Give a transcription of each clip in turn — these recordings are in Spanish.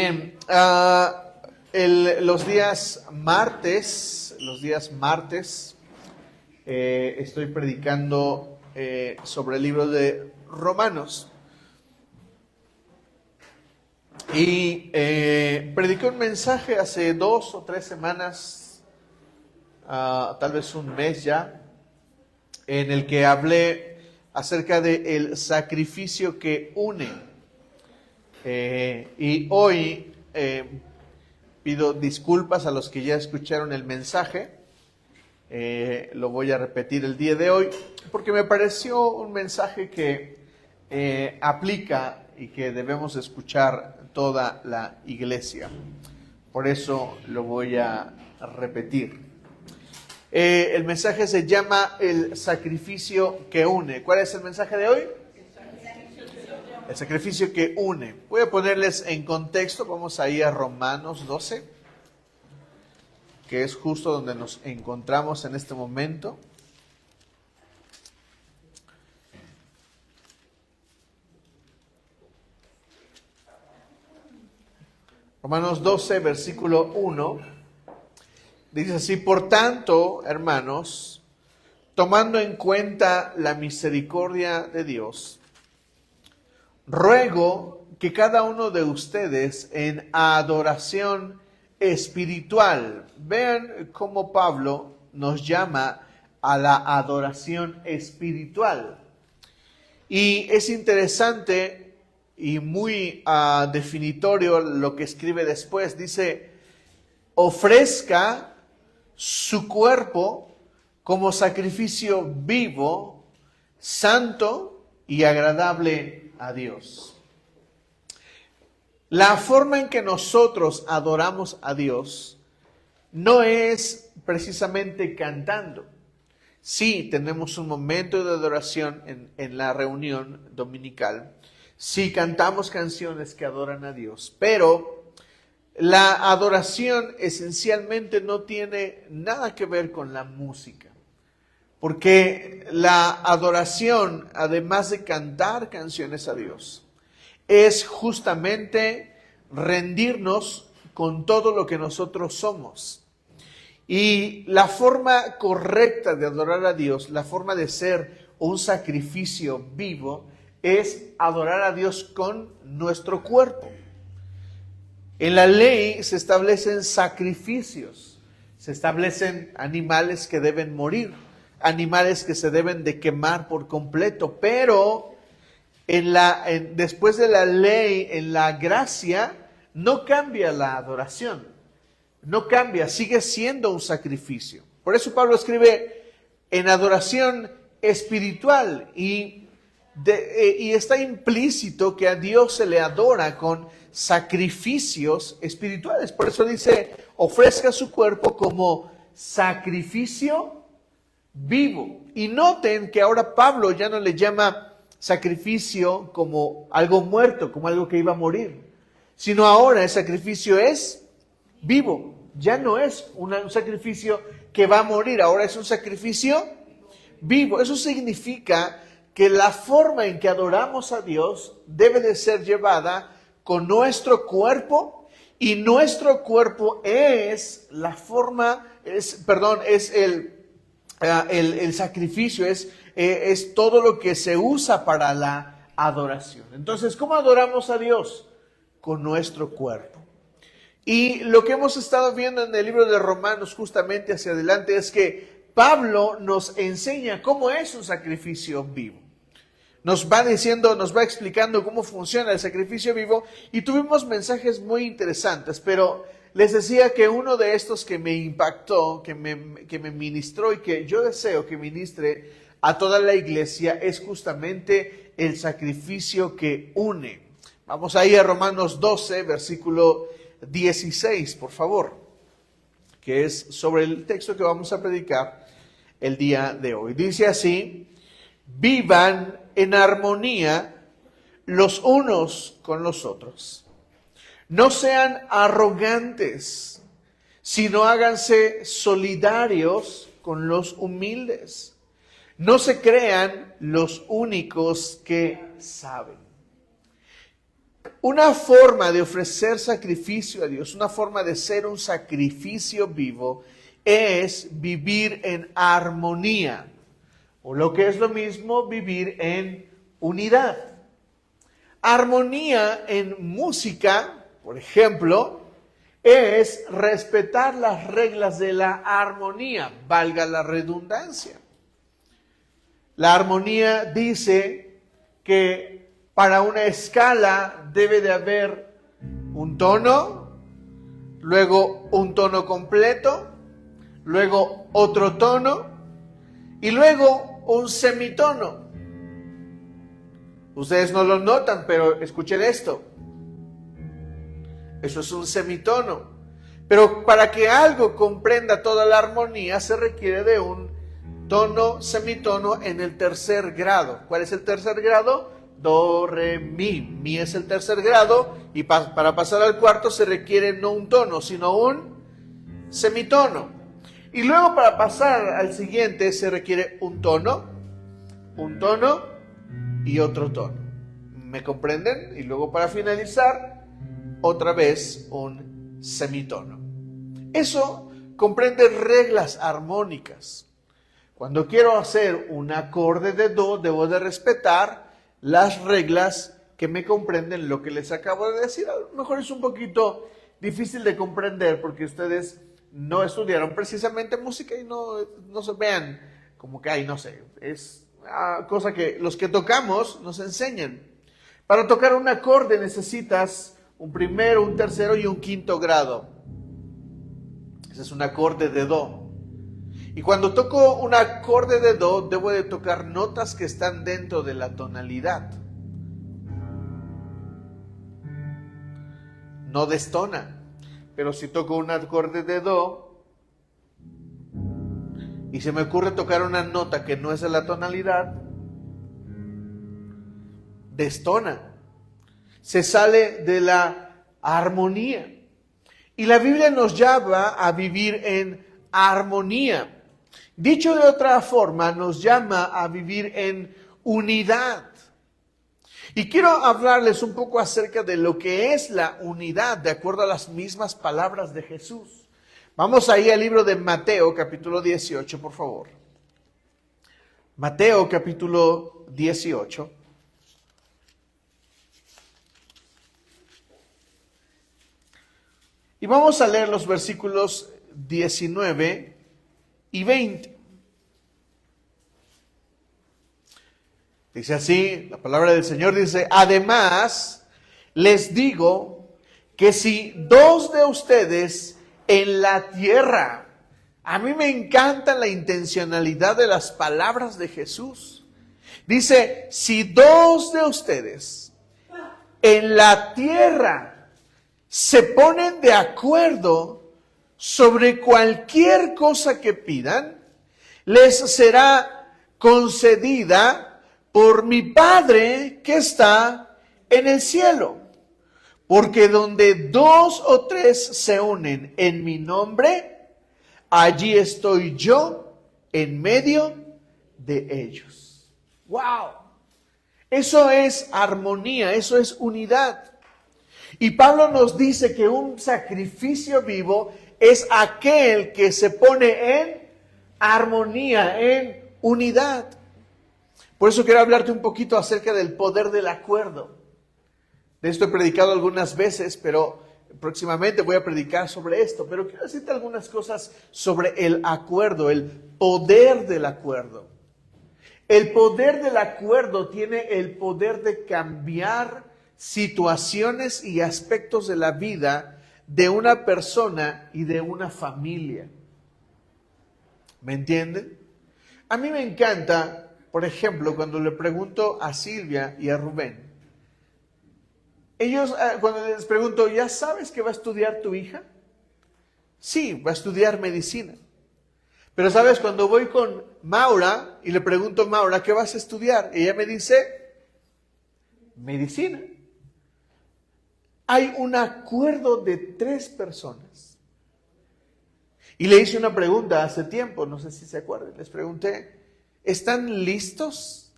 Bien, los días martes, estoy predicando sobre el libro de Romanos. Y prediqué un mensaje hace 2 o 3 semanas, tal vez un mes ya, en el que hablé acerca del sacrificio que une. Y hoy pido disculpas a los que ya escucharon el mensaje. Lo voy a repetir el día de hoy porque me pareció un mensaje que aplica y que debemos escuchar toda la iglesia. Por eso lo voy a repetir. El mensaje se llama el sacrificio que une. ¿Cuál es el mensaje de hoy? El sacrificio que une. Voy a ponerles en contexto. Vamos a ir a Romanos 12, que es justo donde nos encontramos en este momento. Romanos 12, versículo 1, dice así: por tanto, hermanos, tomando en cuenta la misericordia de Dios, ruego que cada uno de ustedes en adoración espiritual, vean cómo Pablo nos llama a la adoración espiritual. Y es interesante y muy definitorio lo que escribe después. Dice: ofrezca su cuerpo como sacrificio vivo, santo y agradable a Dios. La forma en que nosotros adoramos a Dios no es precisamente cantando. Sí, tenemos un momento de adoración en la reunión dominical. Sí, cantamos canciones que adoran a Dios, pero la adoración esencialmente no tiene nada que ver con la música. Porque la adoración, además de cantar canciones a Dios, es justamente rendirnos con todo lo que nosotros somos. Y la forma correcta de adorar a Dios, la forma de ser un sacrificio vivo, es adorar a Dios con nuestro cuerpo. En la ley se establecen sacrificios, se establecen animales que deben morir, animales que se deben de quemar por completo, pero después de la ley, en la gracia, no cambia la adoración, no cambia, sigue siendo un sacrificio. Por eso Pablo escribe en adoración espiritual y está implícito que a Dios se le adora con sacrificios espirituales. Por eso dice: ofrezca su cuerpo como sacrificio vivo. Y noten que ahora Pablo ya no le llama sacrificio como algo muerto, como algo que iba a morir, sino ahora el sacrificio es vivo. Ya no es un sacrificio que va a morir, ahora es un sacrificio vivo. Eso significa que la forma en que adoramos a Dios debe de ser llevada con nuestro cuerpo, y nuestro cuerpo es la forma, es el sacrificio, es todo lo que se usa para la adoración. Entonces, ¿cómo adoramos a Dios? Con nuestro cuerpo. Y lo que hemos estado viendo en el libro de Romanos justamente hacia adelante es que Pablo nos enseña cómo es un sacrificio vivo. Nos va diciendo, nos va explicando cómo funciona el sacrificio vivo, y tuvimos mensajes muy interesantes, pero les decía que uno de estos que me impactó, que me ministró y que yo deseo que ministre a toda la iglesia es justamente el sacrificio que une. Vamos a ir a Romanos 12, versículo 16, por favor, que es sobre el texto que vamos a predicar el día de hoy. Dice así: vivan en armonía los unos con los otros. No sean arrogantes, sino háganse solidarios con los humildes. No se crean los únicos que saben. Una forma de ofrecer sacrificio a Dios, una forma de ser un sacrificio vivo, es vivir en armonía. O lo que es lo mismo, vivir en unidad. Armonía en música, por ejemplo, es respetar las reglas de la armonía, valga la redundancia. La armonía dice que para una escala debe de haber un tono, luego un tono completo, luego otro tono y luego un semitono. Ustedes no lo notan, pero escuchen esto. Eso es un semitono. Pero para que algo comprenda toda la armonía se requiere de un tono, semitono en el tercer grado. ¿Cuál es el tercer grado? Do, re, mi. Mi es el tercer grado y para pasar al cuarto se requiere no un tono, sino un semitono. Y luego para pasar al siguiente se requiere un tono y otro tono. ¿Me comprenden? Y luego para finalizar, otra vez un semitono. Eso comprende reglas armónicas. Cuando quiero hacer un acorde de do, debo de respetar las reglas que me comprenden lo que les acabo de decir. A lo mejor es un poquito difícil de comprender porque ustedes no estudiaron precisamente música y no se vean como que, ay, no sé, es cosa que los que tocamos nos enseñan. Para tocar un acorde necesitas un primero, un tercero y un quinto grado. Ese es un acorde de do. Y cuando toco un acorde de do, debo de tocar notas que están dentro de la tonalidad. No destona. Pero si toco un acorde de do y se me ocurre tocar una nota que no es de la tonalidad, destona. Se sale de la armonía. Y la Biblia nos llama a vivir en armonía. Dicho de otra forma, nos llama a vivir en unidad. Y quiero hablarles un poco acerca de lo que es la unidad, de acuerdo a las mismas palabras de Jesús. Vamos ahí al libro de Mateo, capítulo 18, por favor. Mateo, capítulo 18. Y vamos a leer los versículos 19 y 20. Dice así, la palabra del Señor dice: además, les digo que si dos de ustedes en la tierra, a mí me encanta la intencionalidad de las palabras de Jesús. Dice, si dos de ustedes en la tierra se ponen de acuerdo sobre cualquier cosa que pidan, les será concedida por mi Padre que está en el cielo. Porque donde dos o tres se unen en mi nombre, allí estoy yo en medio de ellos. ¡Wow! Eso es armonía, eso es unidad. Y Pablo nos dice que un sacrificio vivo es aquel que se pone en armonía, en unidad. Por eso quiero hablarte un poquito acerca del poder del acuerdo. De esto he predicado algunas veces, pero próximamente voy a predicar sobre esto. Pero quiero decirte algunas cosas sobre el acuerdo, el poder del acuerdo. El poder del acuerdo tiene el poder de cambiar situaciones y aspectos de la vida de una persona y de una familia. ¿Me entienden? A mí me encanta, por ejemplo, cuando le pregunto a Silvia y a Rubén, ellos, cuando les pregunto, ¿ya sabes que va a estudiar tu hija? Sí, va a estudiar medicina. Pero sabes, cuando voy con Maura y le pregunto a Maura, ¿qué vas a estudiar? Ella me dice, medicina. Hay un acuerdo de 3 personas. Y le hice una pregunta hace tiempo, no sé si se acuerdan. Les pregunté, ¿están listos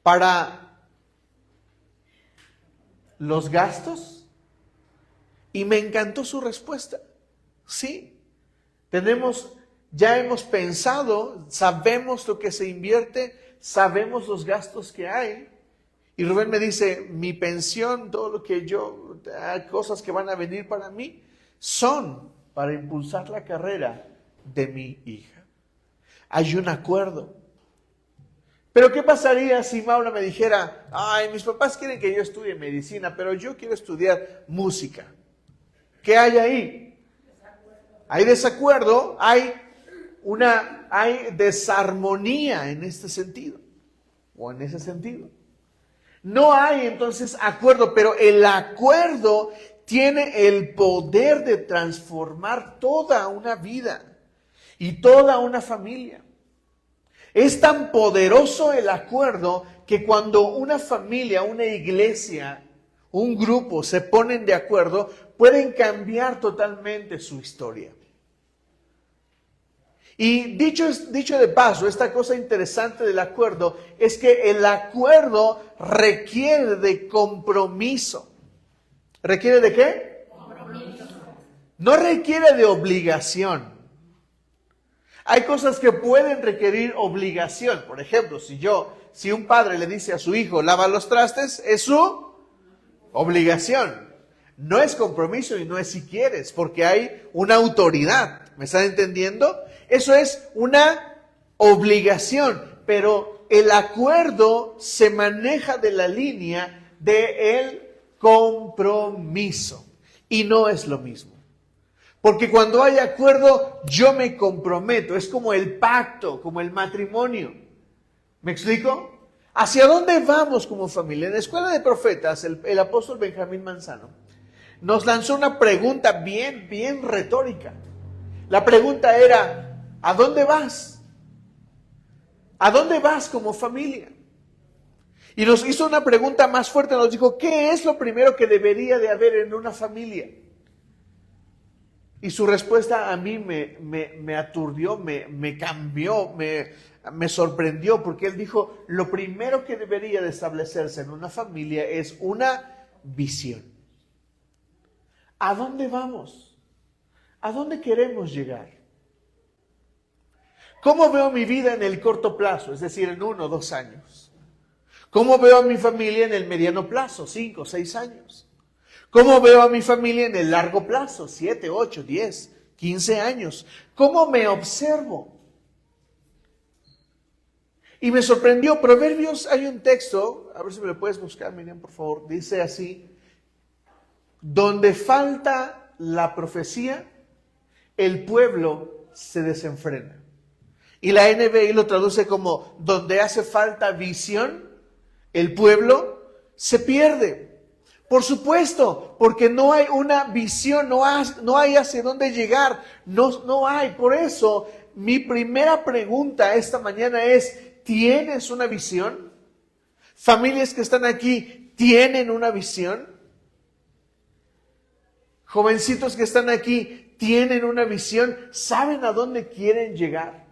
para los gastos? Y me encantó su respuesta. Sí, ya hemos pensado, sabemos lo que se invierte, sabemos los gastos que hay. Y Rubén me dice, mi pensión, todo lo que cosas que van a venir para mí, son para impulsar la carrera de mi hija. Hay un acuerdo. Pero ¿qué pasaría si Maura me dijera, ay, mis papás quieren que yo estudie medicina, pero yo quiero estudiar música? ¿Qué hay ahí? Hay desacuerdo, hay desarmonía en este sentido, o en ese sentido. No hay entonces acuerdo, pero el acuerdo tiene el poder de transformar toda una vida y toda una familia. Es tan poderoso el acuerdo que cuando una familia, una iglesia, un grupo se ponen de acuerdo, pueden cambiar totalmente su historia. Y dicho de paso, esta cosa interesante del acuerdo es que el acuerdo requiere de compromiso. ¿Requiere de qué? Compromiso. No requiere de obligación. Hay cosas que pueden requerir obligación. Por ejemplo, si un padre le dice a su hijo, lava los trastes, es su obligación. No es compromiso y no es si quieres, porque hay una autoridad. ¿Me están entendiendo? Eso es una obligación, pero el acuerdo se maneja de la línea del compromiso. Y no es lo mismo. Porque cuando hay acuerdo, yo me comprometo. Es como el pacto, como el matrimonio. ¿Me explico? ¿Hacia dónde vamos como familia? En la Escuela de Profetas, el apóstol Benjamín Manzano nos lanzó una pregunta bien retórica. La pregunta era, ¿a dónde vas? ¿A dónde vas como familia? Y nos hizo una pregunta más fuerte, nos dijo, ¿qué es lo primero que debería de haber en una familia? Y su respuesta a mí me aturdió, me cambió, me sorprendió, porque él dijo, lo primero que debería de establecerse en una familia es una visión. ¿A dónde vamos? ¿A dónde queremos llegar? ¿Cómo veo mi vida en el corto plazo? Es decir, en 1 o 2 años. ¿Cómo veo a mi familia en el mediano plazo? 5 o 6 años. ¿Cómo veo a mi familia en el largo plazo? 7, 8, 10, 15 años. ¿Cómo me observo? Y me sorprendió, Proverbios, hay un texto, a ver si me lo puedes buscar, Miriam, por favor. Dice así, donde falta la profecía, el pueblo se desenfrena. Y la NBI lo traduce como, donde hace falta visión, el pueblo se pierde. Por supuesto, porque no hay una visión, no hay hacia dónde llegar, no hay. Por eso, mi primera pregunta esta mañana es, ¿tienes una visión? Familias que están aquí, ¿tienen una visión? Jovencitos que están aquí, ¿tienen una visión? ¿Saben a dónde quieren llegar?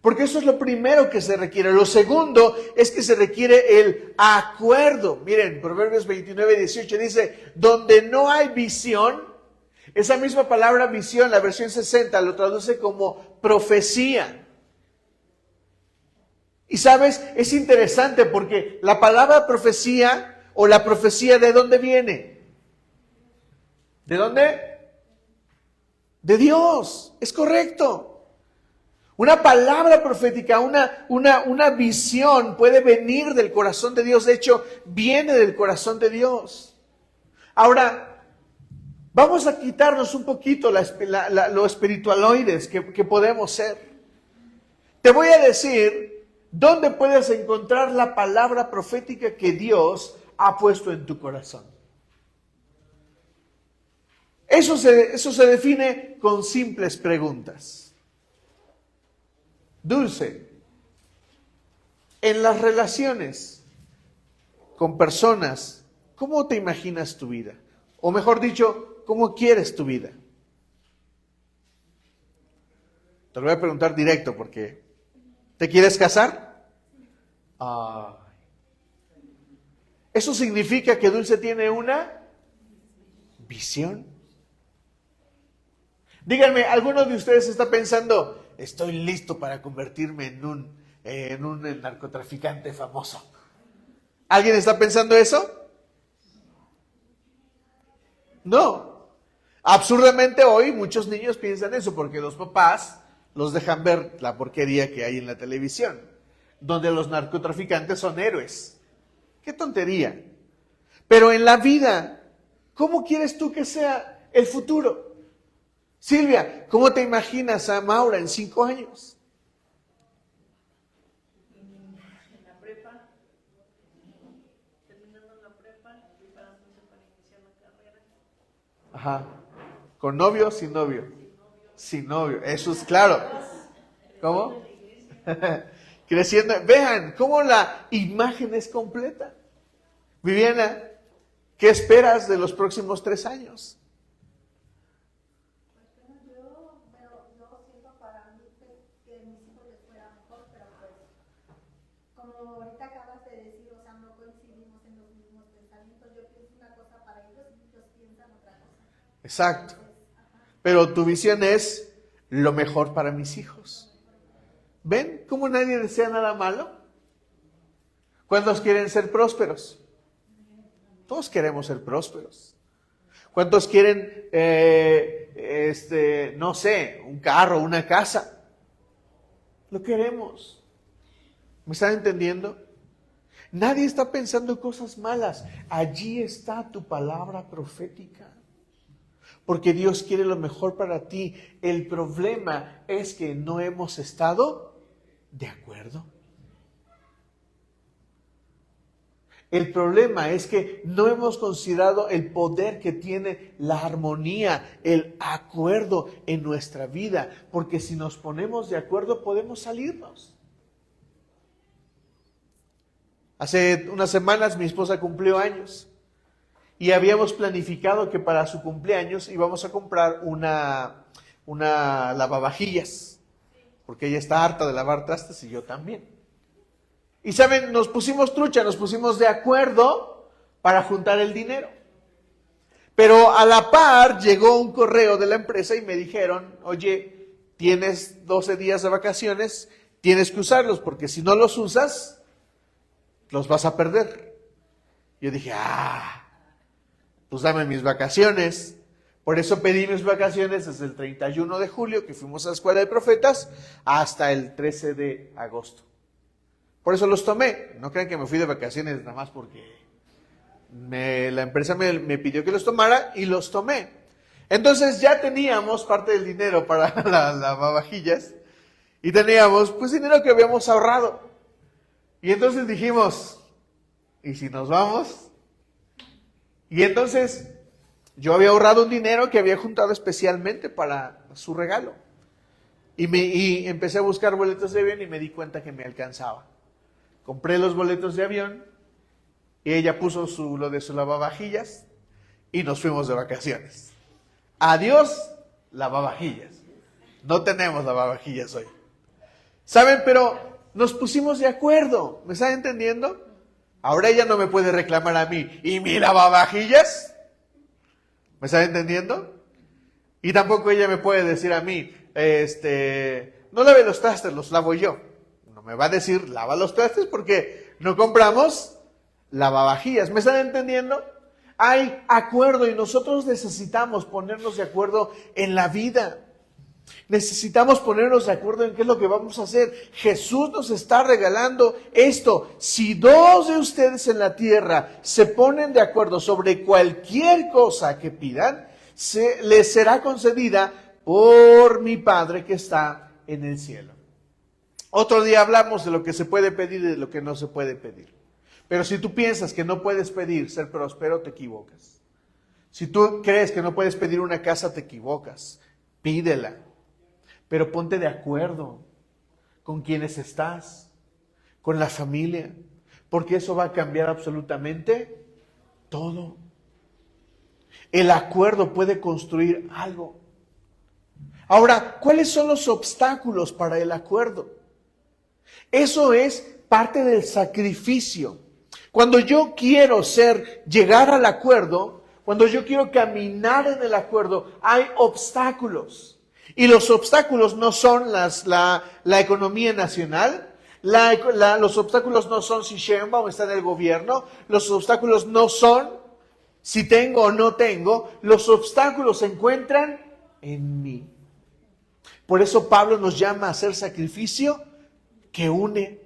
Porque eso es lo primero que se requiere. Lo segundo es que se requiere el acuerdo. Miren, Proverbios 29, 18 dice, donde no hay visión, esa misma palabra visión, la versión 60 lo traduce como profecía. Y sabes, es interesante porque la palabra profecía o la profecía, ¿de dónde viene? ¿De dónde? De Dios, es correcto. Una palabra profética, una visión puede venir del corazón de Dios. De hecho, viene del corazón de Dios. Ahora, vamos a quitarnos un poquito lo espiritualoides que podemos ser. Te voy a decir dónde puedes encontrar la palabra profética que Dios ha puesto en tu corazón. Eso se define con simples preguntas. Dulce, en las relaciones con personas, ¿cómo te imaginas tu vida? O mejor dicho, ¿cómo quieres tu vida? Te lo voy a preguntar directo porque ¿te quieres casar? Eso significa que Dulce tiene una visión. Díganme, ¿alguno de ustedes está pensando, estoy listo para convertirme en un narcotraficante famoso? ¿Alguien está pensando eso? No. Absurdamente hoy muchos niños piensan eso porque los papás los dejan ver la porquería que hay en la televisión, donde los narcotraficantes son héroes. ¡Qué tontería! Pero en la vida, ¿cómo quieres tú que sea el futuro? Silvia, ¿cómo te imaginas a Maura en 5 años? En la prepa, terminando la prepa, preparándose para iniciar la carrera. Ajá. ¿Con novio o sin novio? Sin novio. Eso es claro. ¿Cómo? Creciendo. Vean cómo la imagen es completa. Viviana, ¿qué esperas de los próximos 3 años? Yo siento para mí que mis hijos les fuera mejor, pero pues como ahorita acabas de decir, o sea, no coincidimos en los mismos pensamientos. Yo pienso una cosa para ellos y ellos piensan otra cosa. Exacto. Pero tu visión es lo mejor para mis hijos. ¿Ven cómo nadie desea nada malo? ¿Cuántos quieren ser prósperos? Todos queremos ser prósperos. ¿Cuántos quieren, no sé, un carro, una casa? Lo queremos. ¿Me están entendiendo? Nadie está pensando cosas malas. Allí está tu palabra profética. Porque Dios quiere lo mejor para ti. El problema es que no hemos estado de acuerdo. El problema es que no hemos considerado el poder que tiene la armonía, el acuerdo en nuestra vida. Porque si nos ponemos de acuerdo podemos salirnos. Hace unas semanas mi esposa cumplió años. Y habíamos planificado que para su cumpleaños íbamos a comprar una lavavajillas. Porque ella está harta de lavar trastes y yo también. Y saben, nos pusimos trucha, nos pusimos de acuerdo para juntar el dinero. Pero a la par llegó un correo de la empresa y me dijeron, oye, tienes 12 días de vacaciones, tienes que usarlos porque si no los usas, los vas a perder. Yo dije, pues dame mis vacaciones. Por eso pedí mis vacaciones desde el 31 de julio, que fuimos a la Escuela de Profetas, hasta el 13 de agosto. Por eso los tomé. No crean que me fui de vacaciones nada más porque la empresa me pidió que los tomara y los tomé. Entonces ya teníamos parte del dinero para las lavavajillas y teníamos pues dinero que habíamos ahorrado. Y entonces dijimos, ¿y si nos vamos? Y entonces yo había ahorrado un dinero que había juntado especialmente para su regalo. Y empecé a buscar boletos de avión y me di cuenta que me alcanzaba. Compré los boletos de avión y ella puso lo de su lavavajillas y nos fuimos de vacaciones. Adiós, lavavajillas. No tenemos lavavajillas hoy. ¿Saben? Pero nos pusimos de acuerdo. ¿Me están entendiendo? Ahora ella no me puede reclamar a mí. ¿Y mi lavavajillas? ¿Me están entendiendo? Y tampoco ella me puede decir a mí, no lave los trastes, los lavo yo. No me va a decir, lava los trastes porque no compramos lavavajillas. ¿Me están entendiendo? Hay acuerdo y nosotros necesitamos ponernos de acuerdo en la vida. Necesitamos ponernos de acuerdo en qué es lo que vamos a hacer. Jesús nos está regalando esto. Si 2 de ustedes en la tierra se ponen de acuerdo sobre cualquier cosa que pidan, les será concedida por mi Padre que está en el cielo. Otro día hablamos de lo que se puede pedir y de lo que no se puede pedir. Pero si tú piensas que no puedes pedir ser próspero, te equivocas. Si tú crees que no puedes pedir una casa, te equivocas. Pídela. Pero ponte de acuerdo con quienes estás, con la familia, porque eso va a cambiar absolutamente todo. El acuerdo puede construir algo. Ahora, ¿cuáles son los obstáculos para el acuerdo? Eso es parte del sacrificio. Cuando yo quiero llegar al acuerdo, cuando yo quiero caminar en el acuerdo, hay obstáculos. Y los obstáculos no son la economía nacional, los obstáculos no son si Sheinbaum está en el gobierno, los obstáculos no son si tengo o no tengo, los obstáculos se encuentran en mí. Por eso Pablo nos llama a hacer sacrificio que une.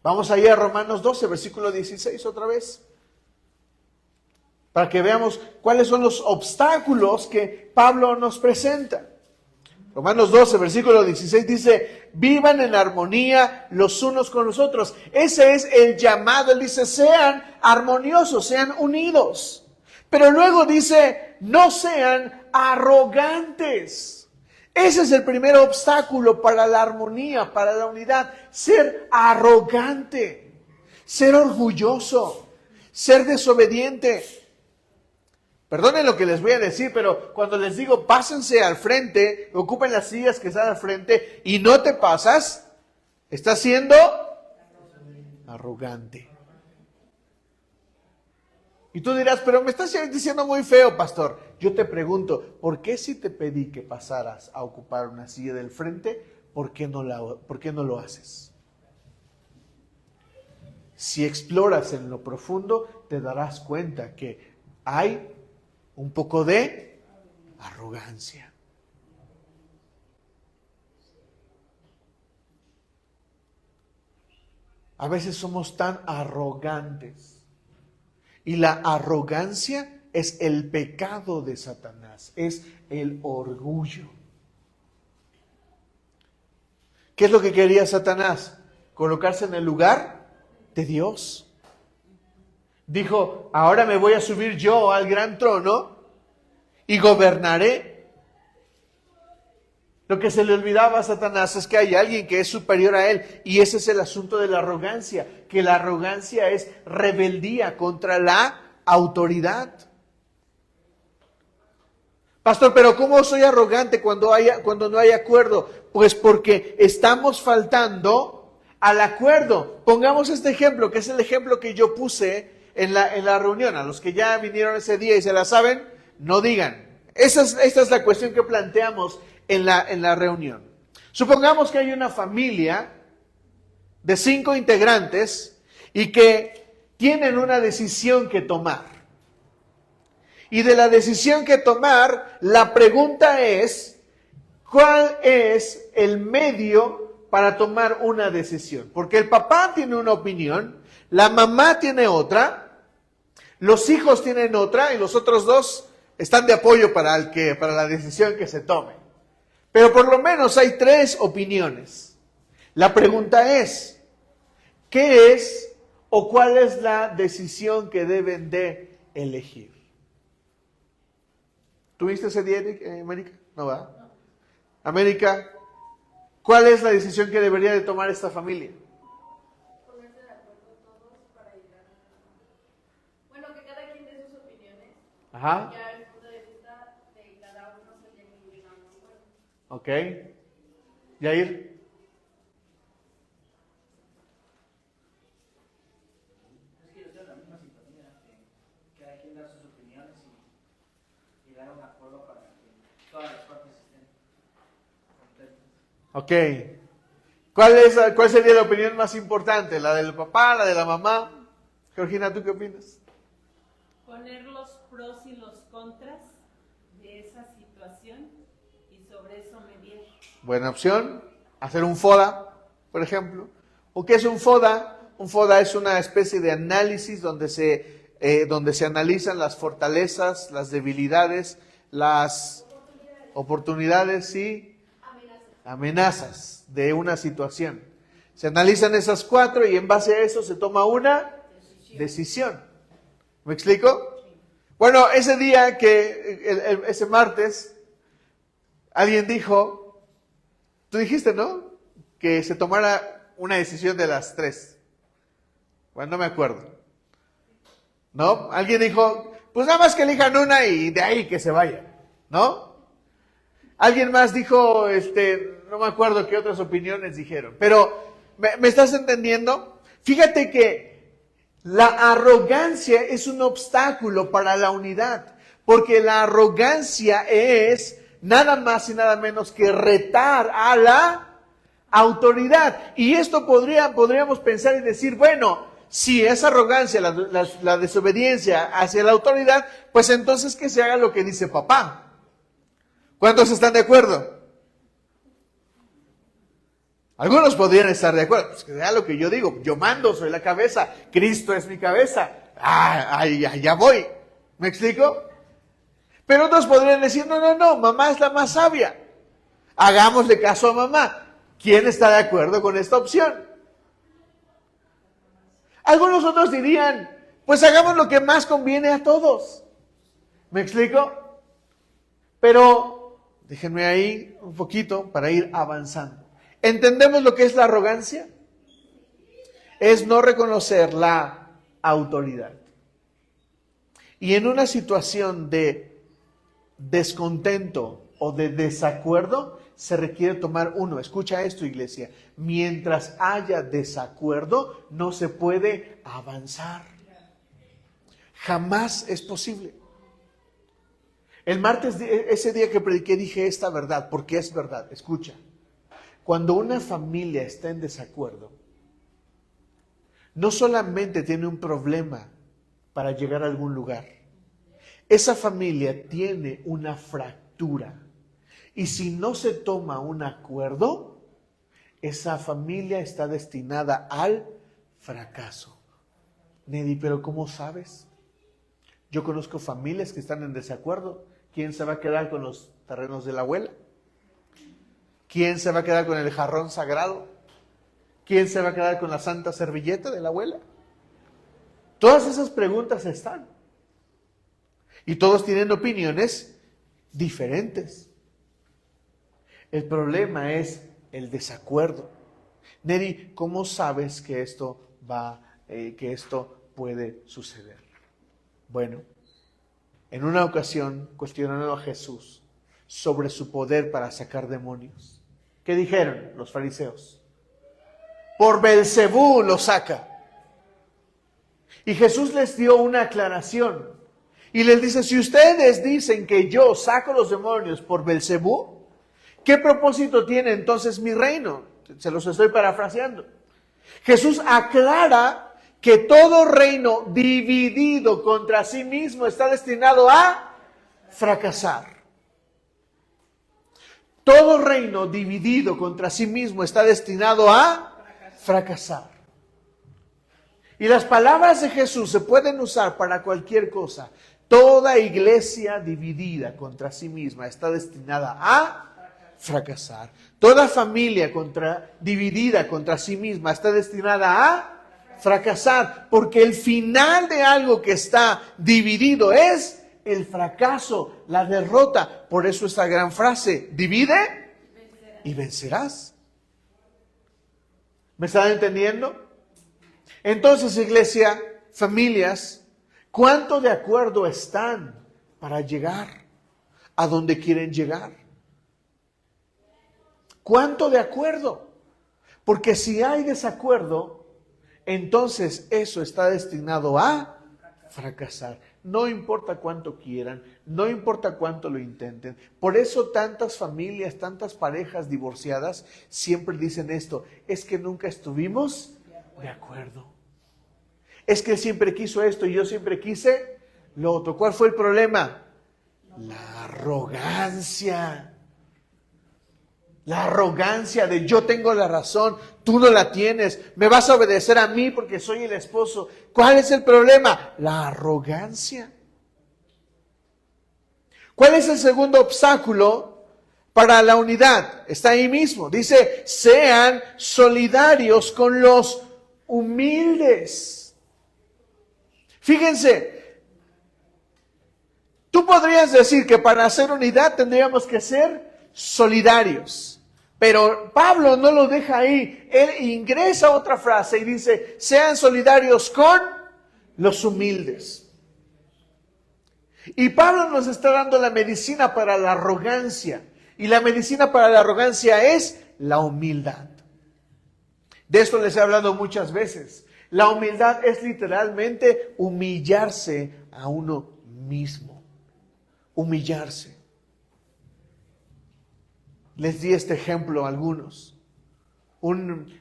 Vamos allá a Romanos 12, versículo 16 otra vez. Para que veamos cuáles son los obstáculos que Pablo nos presenta. Romanos 12, versículo 16 dice, vivan en armonía los unos con los otros. Ese es el llamado. Él dice, sean armoniosos, sean unidos. Pero luego dice, no sean arrogantes. Ese es el primer obstáculo para la armonía, para la unidad. Ser arrogante, ser orgulloso, ser desobediente. Perdonen lo que les voy a decir, pero cuando les digo pásense al frente, ocupen las sillas que están al frente y no te pasas, estás siendo arrogante. Y tú dirás, pero me estás diciendo muy feo, pastor. Yo te pregunto, ¿por qué si te pedí que pasaras a ocupar una silla del frente, por qué no lo haces? Si exploras en lo profundo, te darás cuenta que hay un poco de arrogancia. A veces somos tan arrogantes. Y la arrogancia es el pecado de Satanás, es el orgullo. ¿Qué es lo que quería Satanás? Colocarse en el lugar de Dios. Dijo, ahora me voy a subir yo al gran trono y gobernaré. Lo que se le olvidaba a Satanás es que hay alguien que es superior a él. Y ese es el asunto de la arrogancia. Que la arrogancia es rebeldía contra la autoridad. Pastor, pero ¿cómo soy arrogante cuando no hay acuerdo? Pues porque estamos faltando al acuerdo. Pongamos este ejemplo, que es el ejemplo que yo puse en la reunión. A los que ya vinieron ese día y se la saben, no digan. Esta es la cuestión que planteamos en la reunión. Supongamos que hay una familia de 5 integrantes y que tienen una decisión que tomar. Y de la decisión que tomar, la pregunta es, ¿cuál es el medio para tomar una decisión? Porque el papá tiene una opinión, la mamá tiene otra, los hijos tienen otra y los otros 2 están de apoyo para la decisión que se tome. Pero por lo menos hay 3 opiniones. La pregunta es, ¿qué es o cuál es la decisión que deben de elegir? ¿Tuviste ese día, América? No, ¿verdad? América, ¿cuál es la decisión que debería de tomar esta familia? Ponerse de acuerdo todos para llegar a... Bueno, que cada quien dé sus opiniones. Ajá. Ya el punto de vista de cada uno se tiene que llegar a un acuerdo. Ok. Yair. Es que yo estoy en la misma sintonía, que cada quien da sus opiniones y dar un acuerdo para que todas las partes estén contentas. Ok. ¿Cuál sería la opinión más importante? ¿La del papá, la de la mamá? Georgina, ¿tú qué opinas? Poner los pros y los contras de esa situación y sobre eso medir. Buena opción. Hacer un FODA, por ejemplo. ¿O qué es un FODA? Un FODA es una especie de análisis donde se analizan las fortalezas, las debilidades, las oportunidades y amenazas de una situación. Se analizan esas 4 y en base a eso se toma una decisión. ¿Me explico? Bueno, ese día ese martes, alguien dijo, tú dijiste, ¿no? Que se tomara una decisión de las 3. Bueno, no me acuerdo. ¿No? Alguien dijo, pues nada más que elijan una y de ahí que se vayan. ¿No? Alguien más dijo, no me acuerdo qué otras opiniones dijeron. Pero, ¿me estás entendiendo? Fíjate que La arrogancia es un obstáculo para la unidad, porque la arrogancia es nada más y nada menos que retar a la autoridad. Y esto podríamos pensar y decir, bueno, si es arrogancia, la desobediencia hacia la autoridad, pues entonces que se haga lo que dice papá. ¿Cuántos están de acuerdo? Algunos podrían estar de acuerdo, pues que sea lo que yo digo, yo mando, soy la cabeza, Cristo es mi cabeza, ya voy, ¿me explico? Pero otros podrían decir, no, mamá es la más sabia, hagámosle caso a mamá. ¿Quién está de acuerdo con esta opción? Algunos otros dirían, pues hagamos lo que más conviene a todos, ¿me explico? Pero déjenme ahí un poquito para ir avanzando. ¿Entendemos lo que es la arrogancia? Es no reconocer la autoridad. Y en una situación de descontento o de desacuerdo, se requiere tomar uno. Escucha esto, iglesia. Mientras haya desacuerdo, no se puede avanzar. Jamás es posible. El martes, ese día que prediqué, dije esta verdad, porque es verdad. Escucha. Cuando una familia está en desacuerdo, no solamente tiene un problema para llegar a algún lugar, esa familia tiene una fractura. Y si no se toma un acuerdo, esa familia está destinada al fracaso. Nedi, ¿pero cómo sabes? Yo conozco familias que están en desacuerdo. ¿Quién se va a quedar con los terrenos de la abuela? ¿Quién se va a quedar con el jarrón sagrado? ¿Quién se va a quedar con la santa servilleta de la abuela? Todas esas preguntas están. Y todos tienen opiniones diferentes. El problema es el desacuerdo. Neri, ¿cómo sabes que esto puede suceder? Bueno, en una ocasión cuestionando a Jesús sobre su poder para sacar demonios. ¿Qué dijeron los fariseos? Por Belcebú lo saca. Y Jesús les dio una aclaración. Y les dice, si ustedes dicen que yo saco los demonios por Belcebú, ¿qué propósito tiene entonces mi reino? Se los estoy parafraseando. Jesús aclara que todo reino dividido contra sí mismo está destinado a fracasar. Todo reino dividido contra sí mismo está destinado a fracasar. Y las palabras de Jesús se pueden usar para cualquier cosa. Toda iglesia dividida contra sí misma está destinada a fracasar. Toda familia dividida contra sí misma está destinada a fracasar. Porque el final de algo que está dividido es el fracaso, la derrota. Por eso esta gran frase, divide y vencerás. ¿Me están entendiendo? Entonces, iglesia, familias, ¿cuánto de acuerdo están para llegar a donde quieren llegar? ¿Cuánto de acuerdo? Porque si hay desacuerdo, entonces eso está destinado a fracasar. No importa cuánto quieran, no importa cuánto lo intenten. Por eso tantas familias, tantas parejas divorciadas siempre dicen esto, es que nunca estuvimos de acuerdo. Es que él siempre quiso esto y yo siempre quise lo otro. ¿Cuál fue el problema? La arrogancia. La arrogancia de yo tengo la razón, tú no la tienes, me vas a obedecer a mí porque soy el esposo. ¿Cuál es el problema? La arrogancia. ¿Cuál es el segundo obstáculo para la unidad? Está ahí mismo. Dice, sean solidarios con los humildes. Fíjense, tú podrías decir que para hacer unidad tendríamos que ser solidarios. Pero Pablo no lo deja ahí. Él ingresa otra frase y dice, sean solidarios con los humildes. Y Pablo nos está dando la medicina para la arrogancia. Y la medicina para la arrogancia es la humildad. De esto les he hablado muchas veces. La humildad es literalmente humillarse a uno mismo. Humillarse. Les di este ejemplo a algunos. Un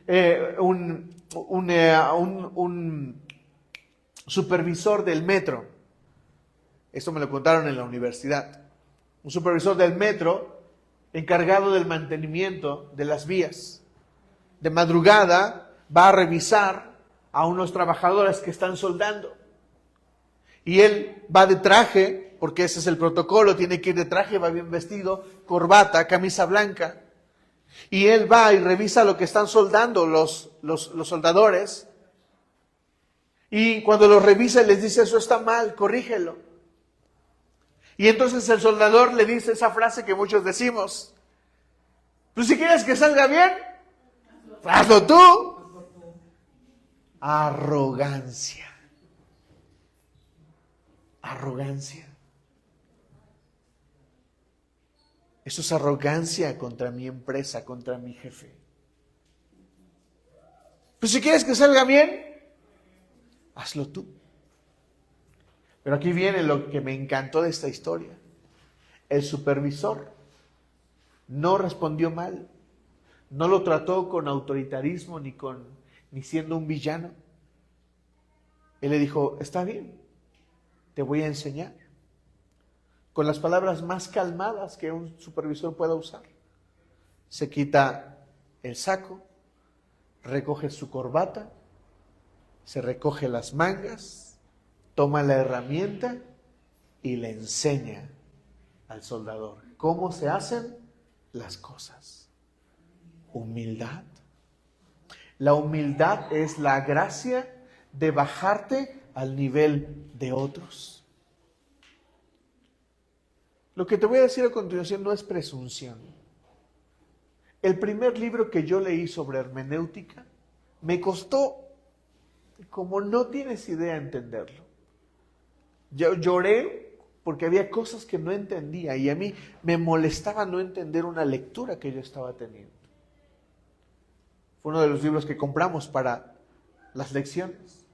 supervisor del metro. Esto me lo contaron en la universidad. Un supervisor del metro encargado del mantenimiento de las vías. De madrugada va a revisar a unos trabajadores que están soldando. Y él va de traje, porque ese es el protocolo, tiene que ir de traje, va bien vestido, corbata, camisa blanca. Y él va y revisa lo que están soldando los soldadores. Y cuando lo revisa les dice, eso está mal, corrígelo. Y entonces el soldador le dice esa frase que muchos decimos. Pues si quieres que salga bien, hazlo tú. Arrogancia. Arrogancia. Eso es arrogancia contra mi empresa, contra mi jefe. Pues si quieres que salga bien, hazlo tú. Pero aquí viene lo que me encantó de esta historia. El supervisor no respondió mal. No lo trató con autoritarismo ni siendo un villano. Él le dijo, está bien, te voy a enseñar. Con las palabras más calmadas que un supervisor pueda usar. Se quita el saco, recoge su corbata, se recoge las mangas, toma la herramienta y le enseña al soldador cómo se hacen las cosas. Humildad. La humildad es la gracia de bajarte al nivel de otros. Lo que te voy a decir a continuación no es presunción. El primer libro que yo leí sobre hermenéutica me costó, como no tienes idea, entenderlo. Yo lloré porque había cosas que no entendía y a mí me molestaba no entender una lectura que yo estaba teniendo. Fue uno de los libros que compramos para las lecciones.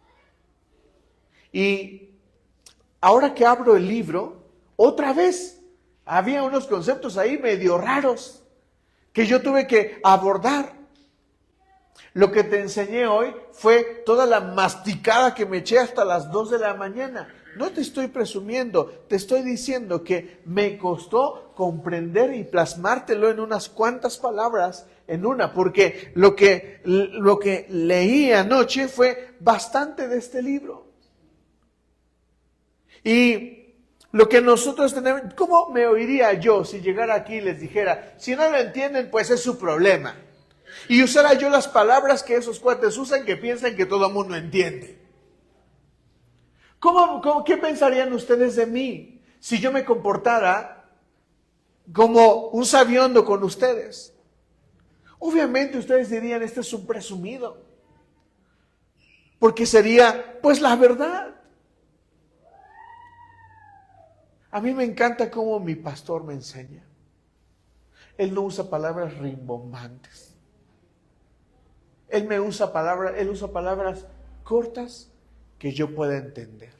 Y ahora que abro el libro, otra vez había unos conceptos ahí medio raros que yo tuve que abordar. Lo que te enseñé hoy fue toda la masticada que me eché hasta las 2 de la mañana. No te estoy presumiendo, te estoy diciendo que me costó comprender y plasmártelo en unas cuantas palabras en una, porque lo que leí anoche fue bastante de este libro. Y lo que nosotros tenemos, ¿cómo me oiría yo si llegara aquí y les dijera, si no lo entienden, pues es su problema? Y usara yo las palabras que esos cuates usan que piensan que todo el mundo entiende. ¿Qué pensarían ustedes de mí si yo me comportara como un sabiondo con ustedes? Obviamente ustedes dirían, este es un presumido. Porque sería, pues, la verdad. A mí me encanta cómo mi pastor me enseña. Él no usa palabras rimbombantes. Él usa palabras cortas que yo pueda entender.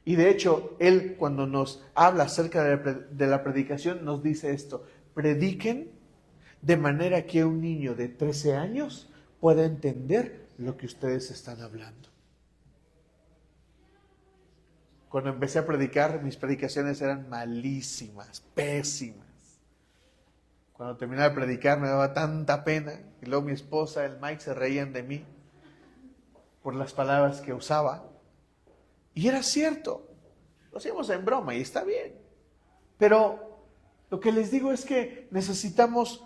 Y de hecho, él cuando nos habla acerca de la predicación nos dice esto: prediquen de manera que un niño de 13 años pueda entender lo que ustedes están hablando. Cuando empecé a predicar, mis predicaciones eran malísimas, pésimas. Cuando terminaba de predicar me daba tanta pena. Y luego mi esposa, el Mike, se reían de mí por las palabras que usaba. Y era cierto. Lo hacíamos en broma y está bien. Pero lo que les digo es que necesitamos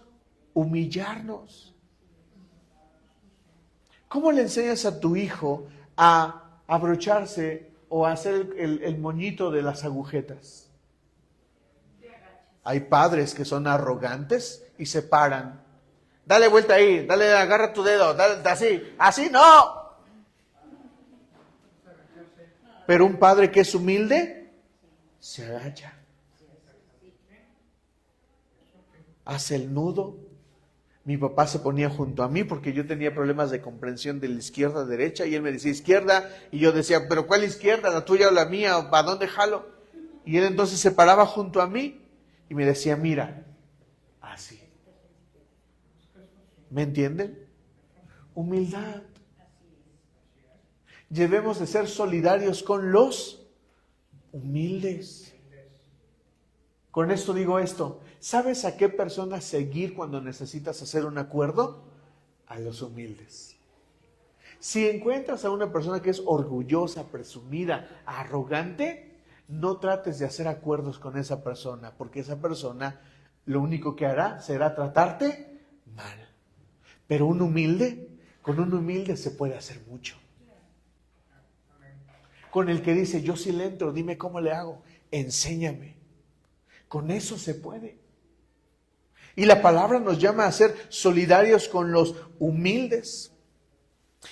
humillarnos. ¿Cómo le enseñas a tu hijo a abrocharse o a hacer el moñito de las agujetas? Hay padres que son arrogantes y se paran. Dale vuelta ahí, dale, agarra tu dedo, dale así no. Pero un padre que es humilde, se agacha. Hace el nudo, mi papá se ponía junto a mí porque yo tenía problemas de comprensión de la izquierda a derecha y él me decía izquierda y yo decía, pero ¿cuál izquierda? ¿La tuya o la mía? ¿Para dónde jalo? Y él entonces se paraba junto a mí y me decía, mira, así. ¿Me entienden? Humildad. Debemos de ser solidarios con los humildes. Con esto digo esto. ¿Sabes a qué persona seguir cuando necesitas hacer un acuerdo? A los humildes. Si encuentras a una persona que es orgullosa, presumida, arrogante, no trates de hacer acuerdos con esa persona, porque esa persona lo único que hará será tratarte mal. Pero un humilde, con un humilde se puede hacer mucho. Con el que dice, yo sí le entro, dime cómo le hago, enséñame. Con eso se puede. Y la palabra nos llama a ser solidarios con los humildes.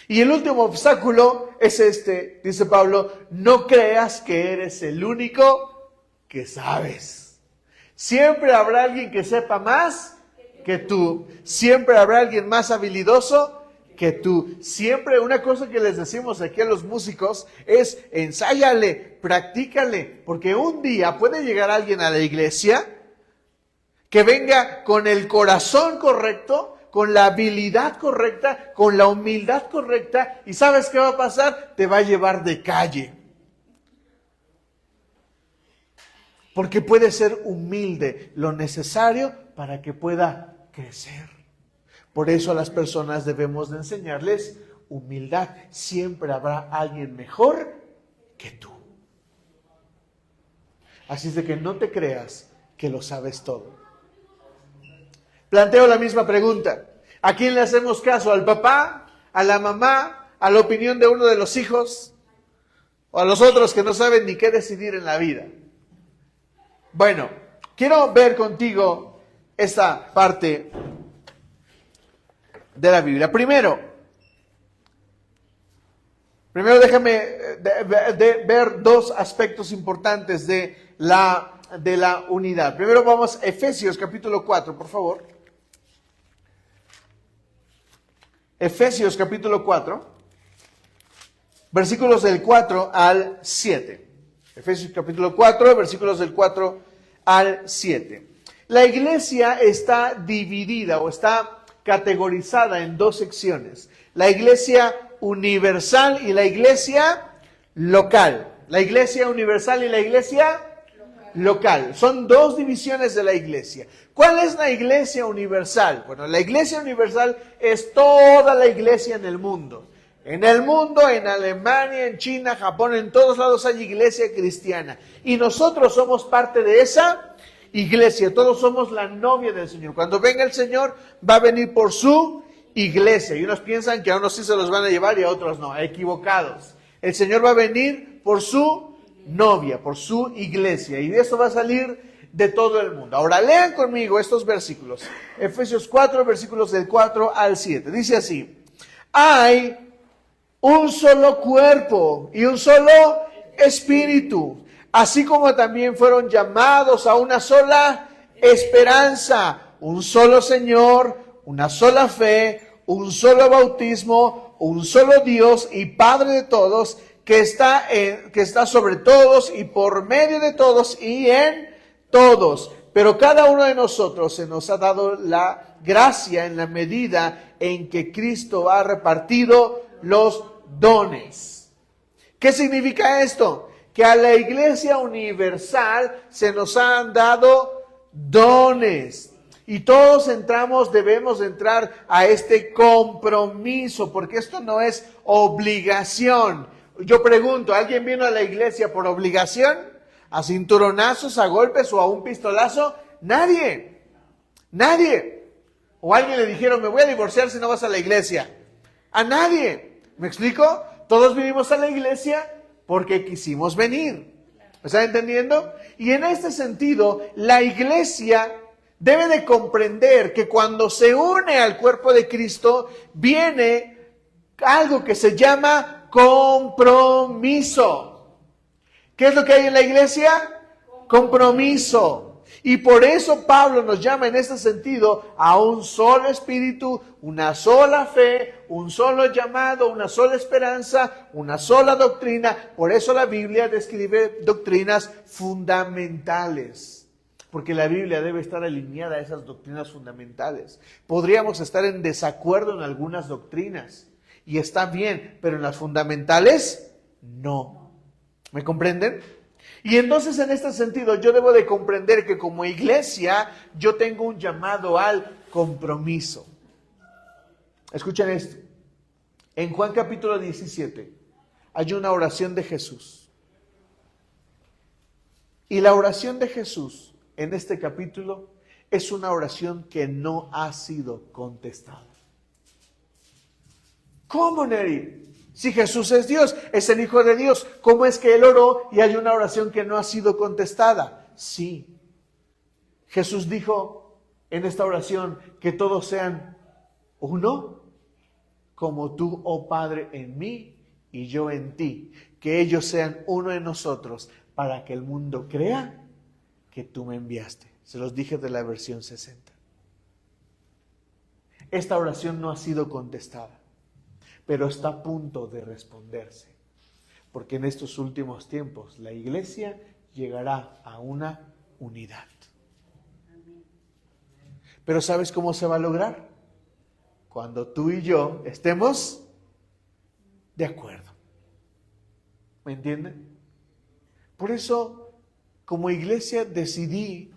Y el último obstáculo es este, dice Pablo, no creas que eres el único que sabes. Siempre habrá alguien que sepa más que tú. Siempre habrá alguien más habilidoso que tú. Siempre una cosa que les decimos aquí a los músicos es ensáyale, practícale, porque un día puede llegar alguien a la iglesia que venga con el corazón correcto, con la habilidad correcta, con la humildad correcta, y ¿sabes qué va a pasar? Te va a llevar de calle. Porque puede ser humilde, lo necesario para que pueda crecer. Por eso a las personas debemos de enseñarles humildad. Siempre habrá alguien mejor que tú. Así es de que no te creas que lo sabes todo. Planteo la misma pregunta. ¿A quién le hacemos caso? ¿Al papá? ¿A la mamá? ¿A la opinión de uno de los hijos? ¿O a los otros que no saben ni qué decidir en la vida? Bueno, quiero ver contigo esta parte de la Biblia. Primero déjame ver dos aspectos importantes de la unidad. Primero vamos a Efesios capítulo 4, por favor. Efesios capítulo 4, versículos del 4 al 7. Efesios capítulo 4, versículos del 4 al 7. La iglesia está dividida o está categorizada en dos secciones. La iglesia universal y la iglesia local. La iglesia universal y la iglesia local. Son dos divisiones de la iglesia. ¿Cuál es la iglesia universal? Bueno, la iglesia universal es toda la iglesia en el mundo. En el mundo, en Alemania, en China, Japón, en todos lados hay iglesia cristiana. Y nosotros somos parte de esa iglesia. Todos somos la novia del Señor. Cuando venga el Señor, va a venir por su iglesia. Y unos piensan que a unos sí se los van a llevar y a otros no. Equivocados. El Señor va a venir por su novia, por su iglesia. Y de eso va a salir de todo el mundo. Ahora lean conmigo estos versículos. Efesios 4, versículos del 4 al 7. Dice así. Hay un solo cuerpo y un solo espíritu, así como también fueron llamados a una sola esperanza, un solo Señor, una sola fe, un solo bautismo, un solo Dios y Padre de todos, que está sobre todos y por medio de todos y en todos. Pero cada uno de nosotros se nos ha dado la gracia en la medida en que Cristo ha repartido los dones. ¿Qué significa esto? Que a la iglesia universal se nos han dado dones. Y todos debemos entrar a este compromiso, porque esto no es obligación. Yo pregunto, ¿alguien vino a la iglesia por obligación? ¿A cinturonazos, a golpes o a un pistolazo? Nadie. Nadie. O a alguien le dijeron, me voy a divorciar si no vas a la iglesia. A nadie. ¿Me explico? Todos vinimos a la iglesia porque quisimos venir. ¿Me están entendiendo? Y en este sentido, la iglesia debe de comprender que cuando se une al cuerpo de Cristo, viene algo que se llama compromiso. ¿Qué es lo que hay en la iglesia? Compromiso. Y por eso Pablo nos llama en este sentido a un solo espíritu, una sola fe, un solo llamado, una sola esperanza, una sola doctrina. Por eso la Biblia describe doctrinas fundamentales, porque la Biblia debe estar alineada a esas doctrinas fundamentales. Podríamos estar en desacuerdo en algunas doctrinas, y está bien, pero en las fundamentales, no. ¿Me comprenden? Y entonces en este sentido yo debo de comprender que como iglesia yo tengo un llamado al compromiso. Escuchen esto. En Juan capítulo 17 hay una oración de Jesús. Y la oración de Jesús en este capítulo es una oración que no ha sido contestada. ¿Cómo, Neri? Si Jesús es Dios, es el Hijo de Dios, ¿cómo es que Él oró y hay una oración que no ha sido contestada? Sí. Jesús dijo en esta oración que todos sean uno, como tú, oh Padre, en mí y yo en ti. Que ellos sean uno en nosotros, para que el mundo crea que tú me enviaste. Se los dije de la versión 60. Esta oración no ha sido contestada, pero está a punto de responderse, porque en estos últimos tiempos la iglesia llegará a una unidad. Pero ¿sabes cómo se va a lograr? Cuando tú y yo estemos de acuerdo. ¿Me entienden? Por eso, como iglesia decidí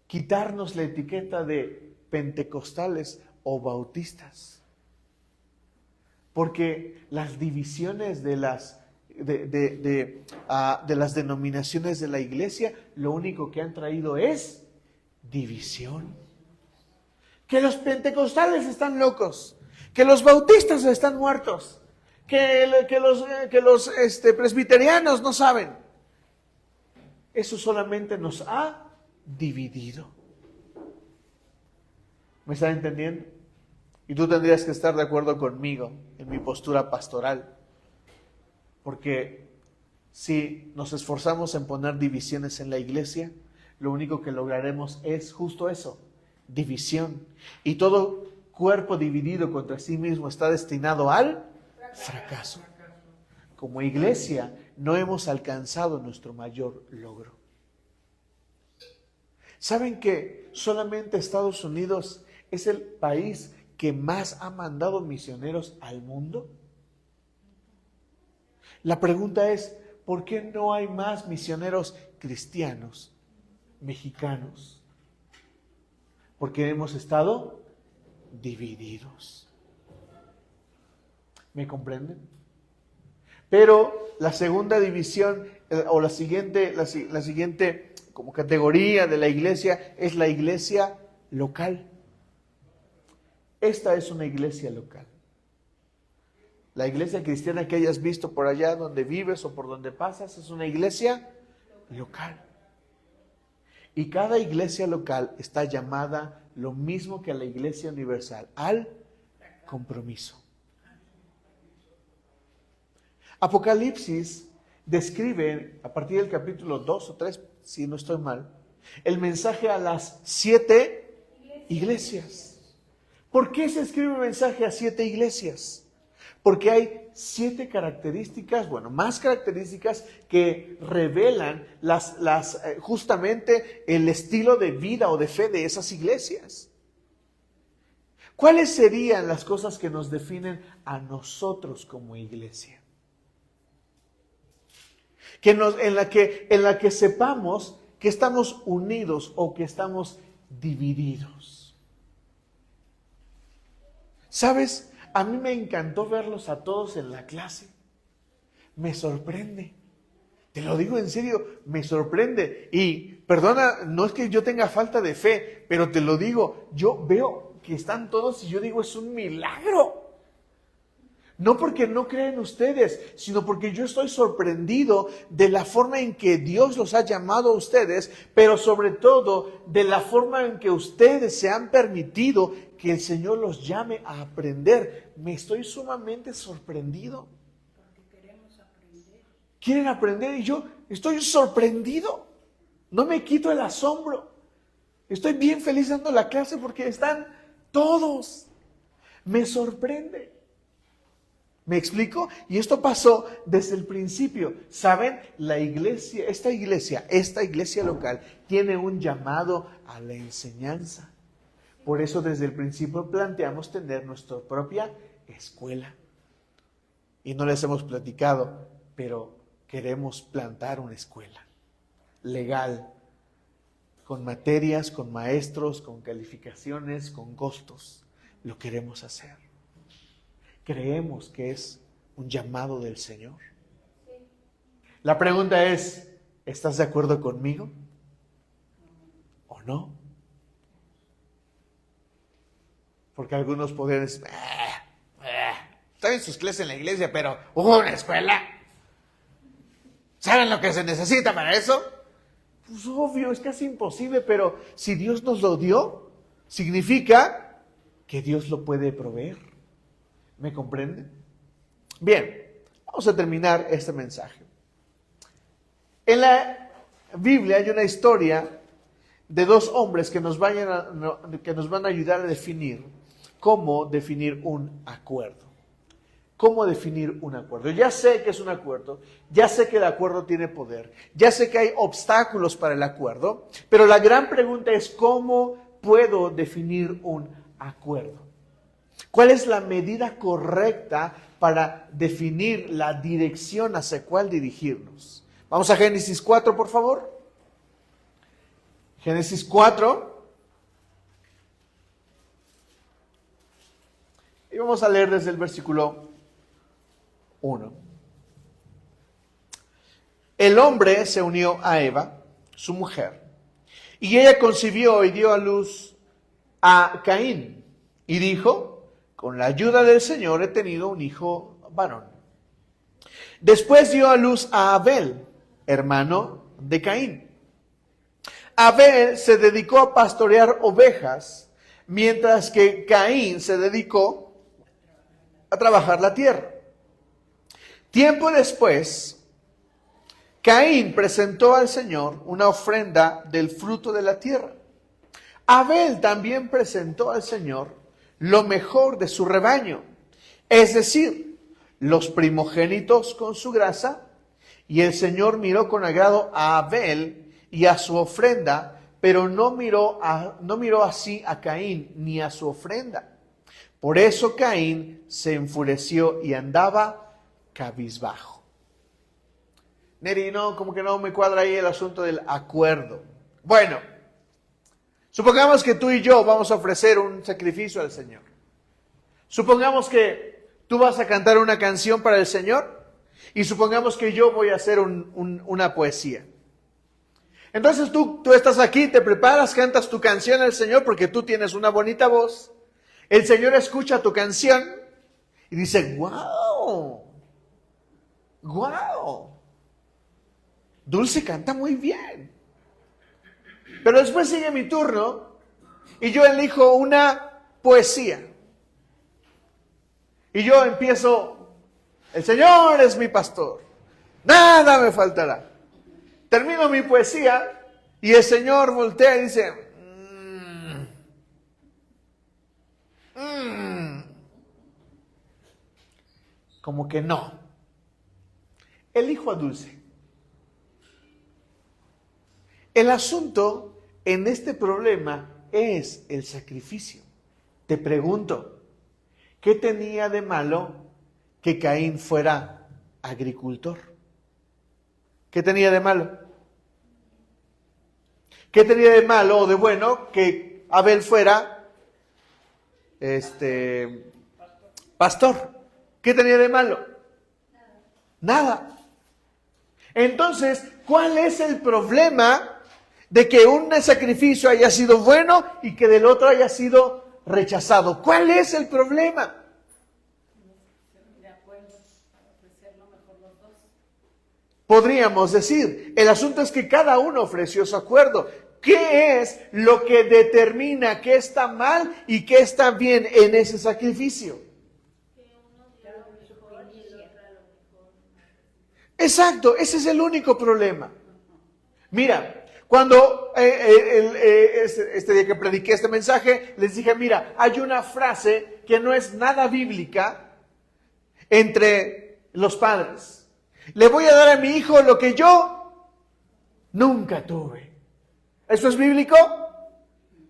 quitarnos la etiqueta de pentecostales o bautistas. Porque las divisiones de las denominaciones de la iglesia, lo único que han traído es división. Que los pentecostales están locos, que los bautistas están muertos, que los presbiterianos no saben. Eso solamente nos ha dividido. ¿Me están entendiendo? Y tú tendrías que estar de acuerdo conmigo en mi postura pastoral. Porque si nos esforzamos en poner divisiones en la iglesia, lo único que lograremos es justo eso, división. Y todo cuerpo dividido contra sí mismo está destinado al fracaso. Como iglesia no hemos alcanzado nuestro mayor logro. ¿Saben que solamente Estados Unidos es el país que más ha mandado misioneros al mundo? La pregunta es, ¿por qué no hay más misioneros cristianos, mexicanos? Porque hemos estado divididos. ¿Me comprenden? Pero la segunda división o la siguiente como categoría de la iglesia es la iglesia local. Esta es una iglesia local. La iglesia cristiana que hayas visto por allá donde vives o por donde pasas es una iglesia local. Y cada iglesia local está llamada lo mismo que la iglesia universal, al compromiso. Apocalipsis describe, a partir del capítulo 2 o 3, si no estoy mal, el mensaje a las 7 iglesias. ¿Por qué se escribe un mensaje a 7 iglesias? Porque hay 7 características, más características que revelan justamente el estilo de vida o de fe de esas iglesias. ¿Cuáles serían las cosas que nos definen a nosotros como iglesia? En la que sepamos que estamos unidos o que estamos divididos. ¿Sabes? A mí me encantó verlos a todos en la clase. Me sorprende. Te lo digo en serio, me sorprende. Y perdona, no es que yo tenga falta de fe, pero te lo digo, yo veo que están todos y yo digo, es un milagro. No porque no creen ustedes, sino porque yo estoy sorprendido de la forma en que Dios los ha llamado a ustedes, pero sobre todo de la forma en que ustedes se han permitido que el Señor los llame a aprender. Me estoy sumamente sorprendido. Porque queremos aprender. Quieren aprender y yo estoy sorprendido. No me quito el asombro. Estoy bien feliz dando la clase porque están todos. Me sorprende. ¿Me explico? Y esto pasó desde el principio. ¿Saben? La iglesia, esta iglesia local tiene un llamado a la enseñanza. Por eso desde el principio planteamos tener nuestra propia escuela. Y no les hemos platicado, pero queremos plantar una escuela legal, con materias, con maestros, con calificaciones, con costos. Lo queremos hacer. Creemos que es un llamado del Señor. La pregunta es, ¿estás de acuerdo conmigo o no? Porque algunos podrían decir, estoy en sus clases en la iglesia, pero una escuela. ¿Saben lo que se necesita para eso? Pues obvio, es casi imposible, pero si Dios nos lo dio, significa que Dios lo puede proveer. ¿Me comprenden? Bien, vamos a terminar este mensaje. En la Biblia hay una historia de dos hombres que nos van a ayudar a definir cómo definir un acuerdo. ¿Cómo definir un acuerdo? Ya sé que es un acuerdo, ya sé que el acuerdo tiene poder, ya sé que hay obstáculos para el acuerdo, pero la gran pregunta es ¿cómo puedo definir un acuerdo? ¿Cuál es la medida correcta para definir la dirección hacia cuál dirigirnos? Vamos a Génesis 4, por favor. Génesis 4. Y vamos a leer desde el versículo 1. El hombre se unió a Eva, su mujer, y ella concibió y dio a luz a Caín, y dijo, con la ayuda del Señor he tenido un hijo varón. Después dio a luz a Abel, hermano de Caín. Abel se dedicó a pastorear ovejas, mientras que Caín se dedicó a trabajar la tierra. Tiempo después, Caín presentó al Señor una ofrenda del fruto de la tierra. Abel también presentó al Señor lo mejor de su rebaño, es decir, los primogénitos con su grasa, y el Señor miró con agrado a Abel y a su ofrenda, pero no miró así a Caín ni a su ofrenda. Por eso Caín se enfureció y andaba cabizbajo. Neri, no, como que no me cuadra ahí el asunto del acuerdo. Bueno, supongamos que tú y yo vamos a ofrecer un sacrificio al Señor. Supongamos que tú vas a cantar una canción para el Señor y supongamos que yo voy a hacer una poesía. Entonces tú estás aquí, te preparas, cantas tu canción al Señor porque tú tienes una bonita voz. El Señor escucha tu canción y dice, ¡wow! ¡Wow! Dulce canta muy bien. Pero después sigue mi turno y yo elijo una poesía. Y yo empiezo, el Señor es mi pastor, nada me faltará. Termino mi poesía y el Señor voltea y dice, como que no. Elijo a Dulce. El asunto en este problema es el sacrificio. Te pregunto, ¿qué tenía de malo que Caín fuera agricultor? ¿Qué tenía de malo? ¿Qué tenía de malo o de bueno que Abel fuera pastor? ¿Qué tenía de malo? Nada. Entonces, ¿cuál es el problema de que un sacrificio haya sido bueno y que del otro haya sido rechazado? ¿Cuál es el problema? De acuerdo, para ofrecer lo mejor los dos. Podríamos decir, el asunto es que cada uno ofreció su acuerdo. ¿Qué es lo que determina qué está mal y qué está bien en ese sacrificio? Exacto, ese es el único problema. Mira, Cuando este día que prediqué este mensaje, les dije, mira, hay una frase que no es nada bíblica entre los padres. Le voy a dar a mi hijo lo que yo nunca tuve. ¿Eso es bíblico?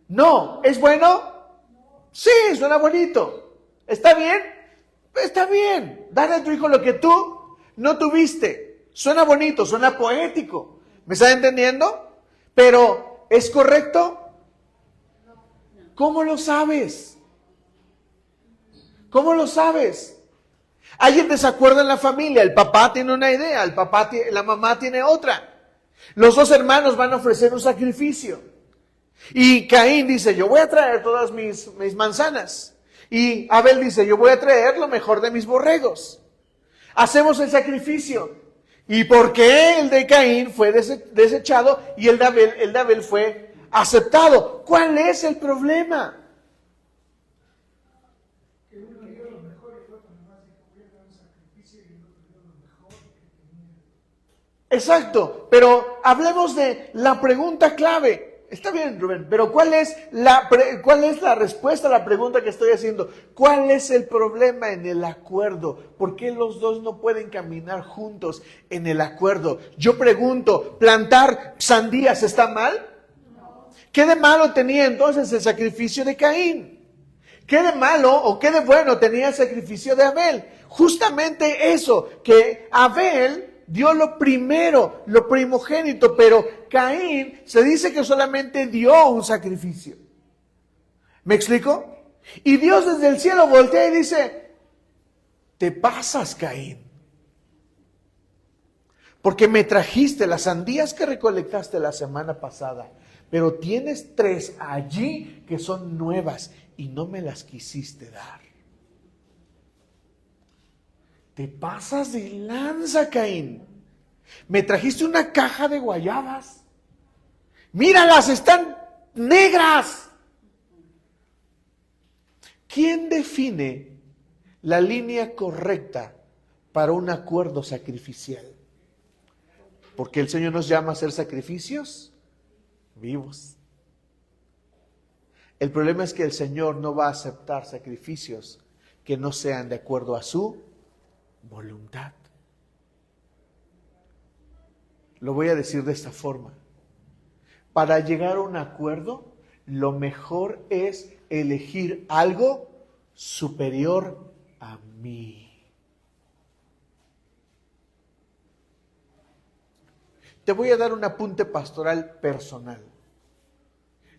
No. ¿Es bueno? Sí, suena bonito. ¿Está bien? Está bien. Dale a tu hijo lo que tú no tuviste. Suena bonito, suena poético. ¿Me estás entendiendo? Pero, ¿es correcto? ¿Cómo lo sabes? ¿Cómo lo sabes? Hay un desacuerdo en la familia. El papá tiene una idea, la mamá tiene otra. Los dos hermanos van a ofrecer un sacrificio. Y Caín dice, yo voy a traer todas mis manzanas. Y Abel dice, yo voy a traer lo mejor de mis borregos. Hacemos el sacrificio. ¿Y por qué el de Caín fue desechado y el de Abel fue aceptado? ¿Cuál es el problema? Que uno dio lo mejor y el otro nomás dijo, voy a dar un sacrificio y el otro dio lo mejor que tenía. Exacto, pero hablemos de la pregunta clave. Está bien, Rubén, pero ¿cuál es la respuesta a la pregunta que estoy haciendo? ¿Cuál es el problema en el acuerdo? ¿Por qué los dos no pueden caminar juntos en el acuerdo? Yo pregunto, ¿plantar sandías está mal? No. ¿Qué de malo tenía entonces el sacrificio de Caín? ¿Qué de malo o qué de bueno tenía el sacrificio de Abel? Justamente eso, que Abel dio lo primero, lo primogénito, pero Caín se dice que solamente dio un sacrificio. ¿Me explico? Y Dios desde el cielo voltea y dice, te pasas, Caín. Porque me trajiste las sandías que recolectaste la semana pasada, pero tienes 3 allí que son nuevas y no me las quisiste dar. Te pasas de lanza, Caín. Me trajiste una caja de guayabas. Míralas, están negras. ¿Quién define la línea correcta para un acuerdo sacrificial? Porque el Señor nos llama a hacer sacrificios vivos. El problema es que el Señor no va a aceptar sacrificios que no sean de acuerdo a su voluntad. Lo voy a decir de esta forma. Para llegar a un acuerdo, lo mejor es elegir algo superior a mí. Te voy a dar un apunte pastoral personal.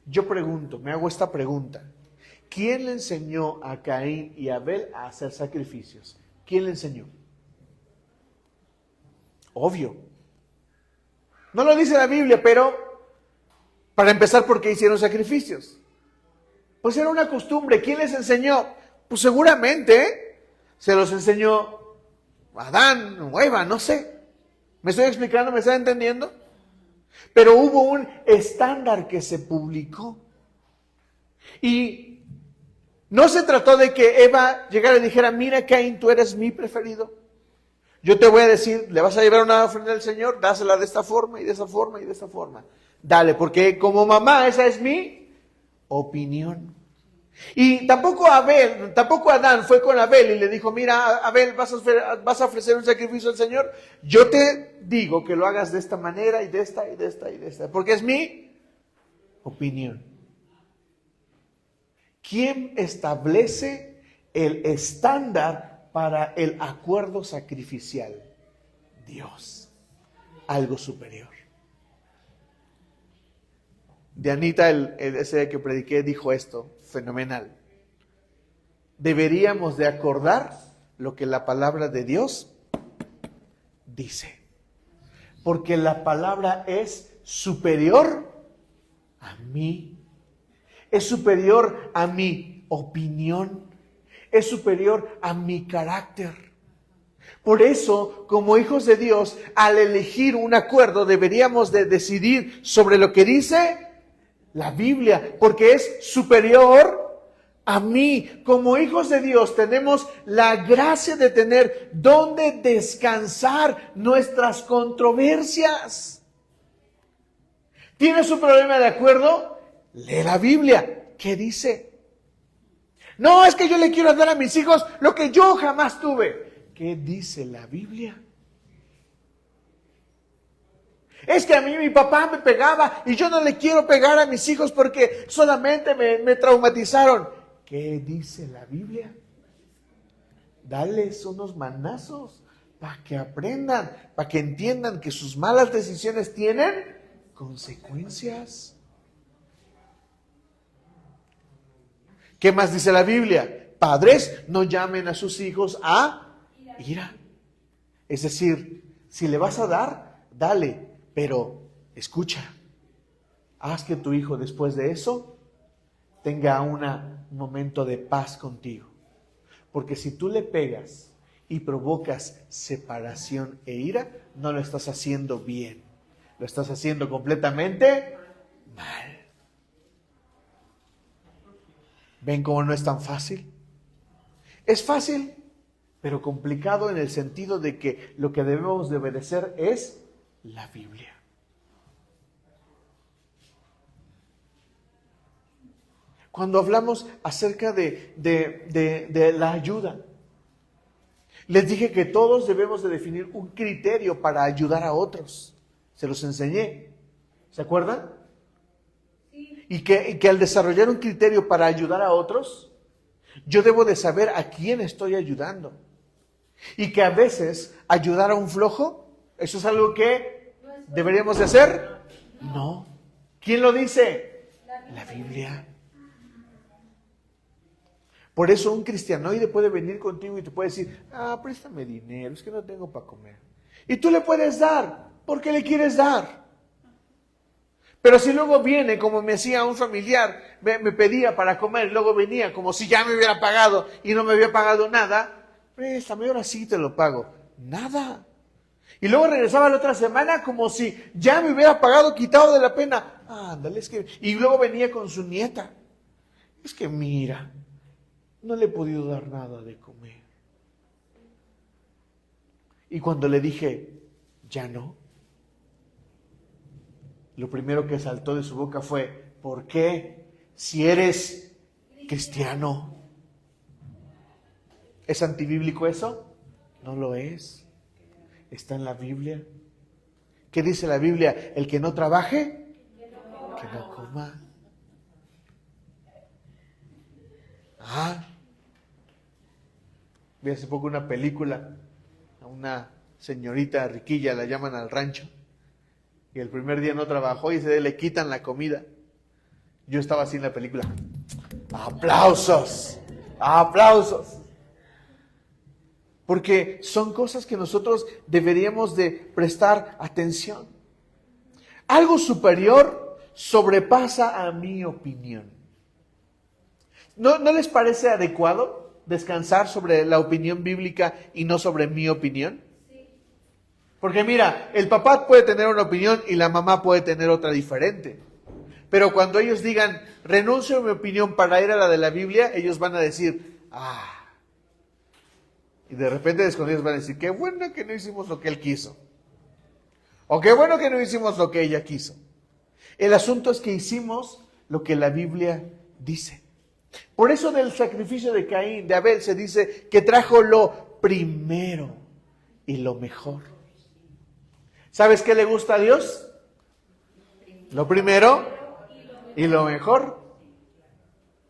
Yo pregunto, me hago esta pregunta. ¿Quién le enseñó a Caín y a Abel a hacer sacrificios? ¿Quién le enseñó? Obvio. No lo dice la Biblia, pero para empezar, ¿por qué hicieron sacrificios? Pues era una costumbre. ¿Quién les enseñó? Pues seguramente se los enseñó Adán o Eva, no sé. ¿Me estoy explicando? ¿Me están entendiendo? Pero hubo un estándar que se publicó. Y no se trató de que Eva llegara y dijera, mira, Caín, tú eres mi preferido. Yo te voy a decir, le vas a llevar una ofrenda al Señor, dásela de esta forma y de esa forma y de esa forma. Dale, porque como mamá, esa es mi opinión. Y tampoco Adán fue con Abel y le dijo, mira, Abel, vas a ofrecer un sacrificio al Señor. Yo te digo que lo hagas de esta manera y de esta y de esta y de esta, porque es mi opinión. ¿Quién establece el estándar para el acuerdo sacrificial? Dios, algo superior. Dianita, ese que prediqué, dijo esto, fenomenal. Deberíamos de acordar lo que la palabra de Dios dice. Porque la palabra es superior a mí. Es superior a mi opinión. Es superior a mi carácter. Por eso, como hijos de Dios, al elegir un acuerdo, deberíamos de decidir sobre lo que dice la Biblia, porque es superior a mí. Como hijos de Dios tenemos la gracia de tener donde descansar nuestras controversias. ¿Tienes un problema de acuerdo? Lee la Biblia. ¿Qué dice? No, es que yo le quiero dar a mis hijos lo que yo jamás tuve. ¿Qué dice la Biblia? Es que a mí mi papá me pegaba y yo no le quiero pegar a mis hijos porque solamente me traumatizaron. ¿Qué dice la Biblia? Dales unos manazos para que aprendan, para que entiendan que sus malas decisiones tienen consecuencias. ¿Qué más dice la Biblia? Padres, no llamen a sus hijos a ira. Es decir, si le vas a dar, dale, pero escucha. Haz que tu hijo después de eso tenga un momento de paz contigo. Porque si tú le pegas y provocas separación e ira, no lo estás haciendo bien. Lo estás haciendo completamente mal. ¿Ven cómo no es tan fácil? Es fácil, pero complicado en el sentido de que lo que debemos de obedecer es la Biblia. Cuando hablamos acerca de la ayuda, les dije que todos debemos de definir un criterio para ayudar a otros. Se los enseñé. ¿Se acuerdan? Sí. Y que al desarrollar un criterio para ayudar a otros, yo debo de saber a quién estoy ayudando. Y que a veces ayudar a un flojo, ¿eso es algo que deberíamos de hacer? No. ¿Quién lo dice? La Biblia. Por eso un cristianoide puede venir contigo y te puede decir, préstame dinero, es que no tengo para comer. Y tú le puedes dar, porque le quieres dar. Pero si luego viene, como me hacía un familiar, me pedía para comer, luego venía como si ya me hubiera pagado y no me había pagado nada, préstame, ahora sí te lo pago. Nada. Y luego regresaba la otra semana como si ya me hubiera pagado, quitado de la pena. Ándale, es que... Y luego venía con su nieta. Es que mira, no le he podido dar nada de comer. Y cuando le dije, ya no, lo primero que saltó de su boca fue, ¿por qué? Si eres cristiano. ¿Es antibíblico eso? No lo es. Está en la Biblia. ¿Qué dice la Biblia? El que no trabaje, que no coma. Vi hace poco una película, a una señorita riquilla, la llaman al rancho, y el primer día no trabajó y le quitan la comida. Yo estaba así en la película. ¡Aplausos! ¡Aplausos! Porque son cosas que nosotros deberíamos de prestar atención. Algo superior sobrepasa a mi opinión. ¿No les parece adecuado descansar sobre la opinión bíblica y no sobre mi opinión? Sí. Porque mira, el papá puede tener una opinión y la mamá puede tener otra diferente. Pero cuando ellos digan, renuncio a mi opinión para ir a la de la Biblia, ellos van a decir, y de repente de escondidos van a decir, qué bueno que no hicimos lo que él quiso. O qué bueno que no hicimos lo que ella quiso. El asunto es que hicimos lo que la Biblia dice. Por eso del sacrificio de Caín, de Abel, se dice que trajo lo primero y lo mejor. ¿Sabes qué le gusta a Dios? Lo primero y lo mejor.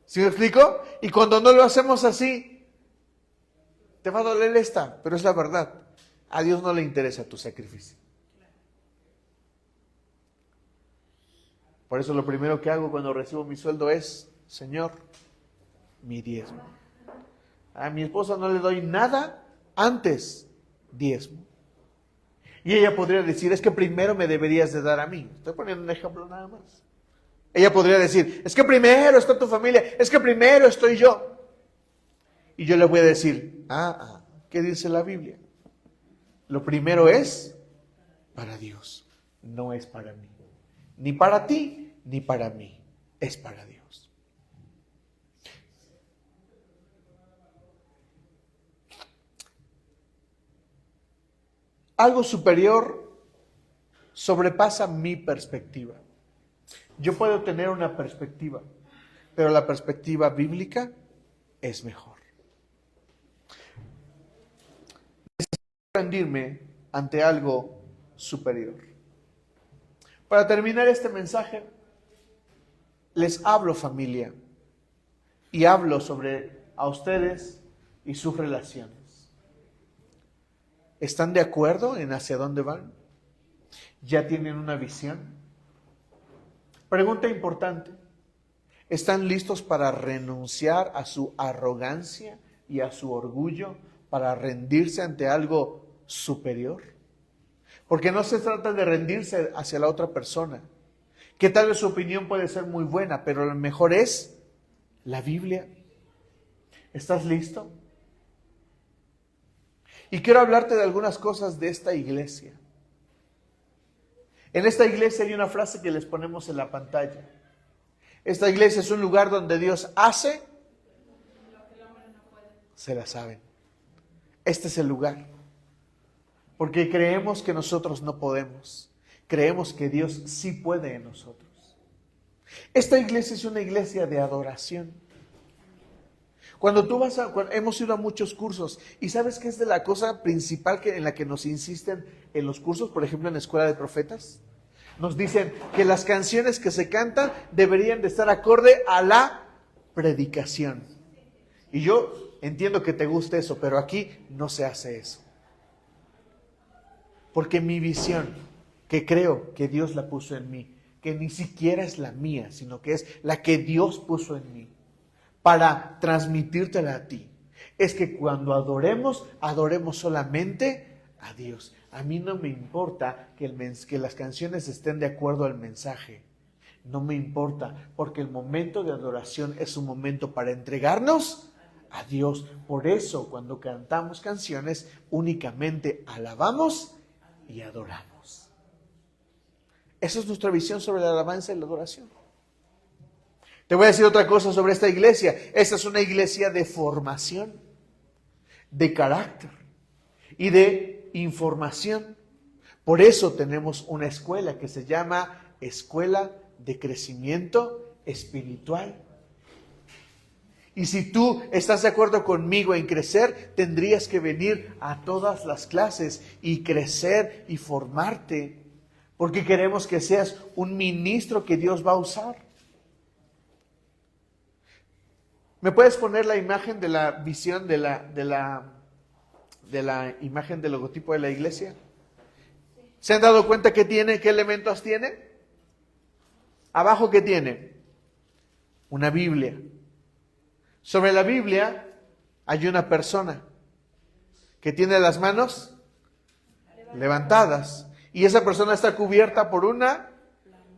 ¿Sí me explico? Y cuando no lo hacemos así, te va a doler esta, pero es la verdad. A Dios no le interesa tu sacrificio. Por eso lo primero que hago cuando recibo mi sueldo es, Señor, mi diezmo. A mi esposa no le doy nada antes diezmo. Y ella podría decir, es que primero me deberías de dar a mí. Estoy poniendo un ejemplo nada más. Ella podría decir, es que primero está tu familia, es que primero estoy yo. Y yo le voy a decir, ¿qué dice la Biblia? Lo primero es para Dios, no es para mí. Ni para ti, ni para mí, es para Dios. Algo superior sobrepasa mi perspectiva. Yo puedo tener una perspectiva, pero la perspectiva bíblica es mejor. Necesito rendirme ante algo superior. Para terminar este mensaje, les hablo, familia, y hablo sobre a ustedes y sus relaciones. ¿Están de acuerdo en hacia dónde van? ¿Ya tienen una visión? Pregunta importante. ¿Están listos para renunciar a su arrogancia y a su orgullo para rendirse ante algo superior? Porque no se trata de rendirse hacia la otra persona, que tal vez su opinión puede ser muy buena, pero lo mejor es la Biblia. ¿Estás listo? Y quiero hablarte de algunas cosas de esta iglesia. En esta iglesia hay una frase que les ponemos en la pantalla. Esta iglesia es un lugar donde Dios hace, se la saben. Este es el lugar. Porque creemos que nosotros no podemos. Creemos que Dios sí puede en nosotros. Esta iglesia es una iglesia de adoración. Cuando hemos ido a muchos cursos, y ¿sabes qué es de la cosa principal en la que nos insisten en los cursos? Por ejemplo, en la Escuela de Profetas. Nos dicen que las canciones que se cantan deberían de estar acorde a la predicación. Y yo entiendo que te guste eso, pero aquí no se hace eso. Porque mi visión, que creo que Dios la puso en mí, que ni siquiera es la mía, sino que es la que Dios puso en mí, para transmitírtela a ti, es que cuando adoremos solamente a Dios. A mí no me importa que las canciones estén de acuerdo al mensaje. No me importa, porque el momento de adoración es un momento para entregarnos a Dios. Por eso, cuando cantamos canciones, únicamente alabamos y adoramos. Esa es nuestra visión sobre la alabanza y la adoración. Te voy a decir otra cosa sobre esta iglesia. Esta es una iglesia de formación, de carácter y de información. Por eso tenemos una escuela que se llama Escuela de Crecimiento Espiritual. Y si tú estás de acuerdo conmigo en crecer, tendrías que venir a todas las clases y crecer y formarte, porque queremos que seas un ministro que Dios va a usar. ¿Me puedes poner la imagen de la visión de la imagen del logotipo de la iglesia? ¿Se han dado cuenta qué tiene, qué elementos tiene? Abajo, ¿qué tiene? Una Biblia. Sobre la Biblia hay una persona que tiene las manos levantadas. Y esa persona está cubierta por una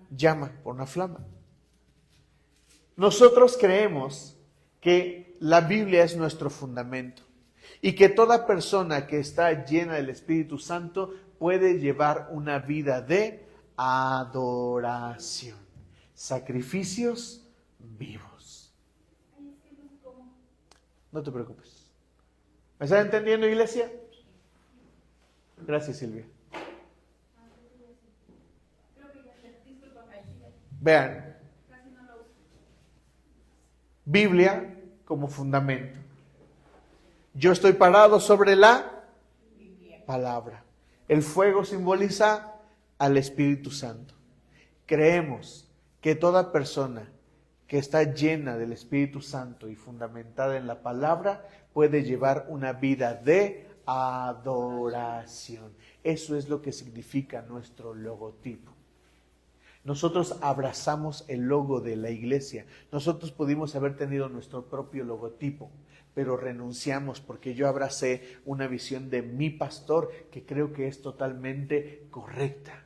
llama, por una flama. Nosotros creemos que la Biblia es nuestro fundamento y que toda persona que está llena del Espíritu Santo puede llevar una vida de adoración, sacrificios vivos. No te preocupes. ¿Me están entendiendo, iglesia? Gracias, Silvia. Vean. Biblia como fundamento. Yo estoy parado sobre la palabra. El fuego simboliza al Espíritu Santo. Creemos que toda persona que está llena del Espíritu Santo y fundamentada en la palabra puede llevar una vida de adoración. Eso es lo que significa nuestro logotipo. Nosotros abrazamos el logo de la iglesia. Nosotros pudimos haber tenido nuestro propio logotipo, pero renunciamos porque yo abracé una visión de mi pastor que creo que es totalmente correcta.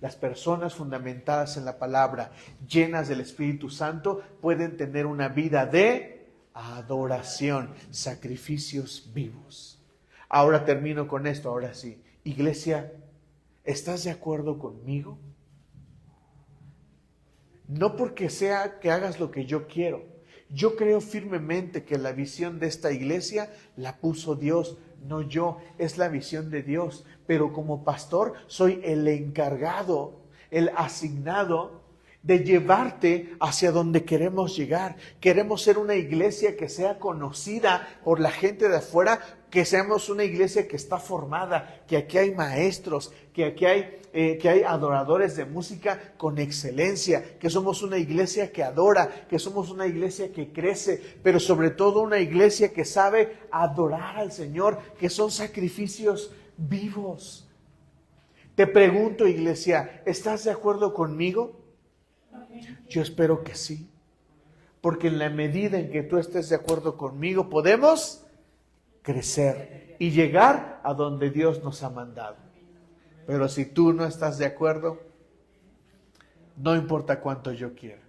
Las personas fundamentadas en la palabra, llenas del Espíritu Santo, pueden tener una vida de adoración, sacrificios vivos. Ahora termino con esto, ahora sí. Iglesia, ¿estás de acuerdo conmigo? No porque sea que hagas lo que yo quiero. Yo creo firmemente que la visión de esta iglesia la puso Dios, no yo, es la visión de Dios. Pero como pastor soy el encargado, el asignado de llevarte hacia donde queremos llegar. Queremos ser una iglesia que sea conocida por la gente de afuera, que seamos una iglesia que está formada, que aquí hay maestros, que aquí hay adoradores de música con excelencia, que somos una iglesia que adora, que somos una iglesia que crece, pero sobre todo una iglesia que sabe adorar al Señor, que son sacrificios vivos. Te pregunto, iglesia, ¿estás de acuerdo conmigo? Yo espero que sí, porque en la medida en que tú estés de acuerdo conmigo, podemos crecer y llegar a donde Dios nos ha mandado. Pero si tú no estás de acuerdo, no importa cuánto yo quiera,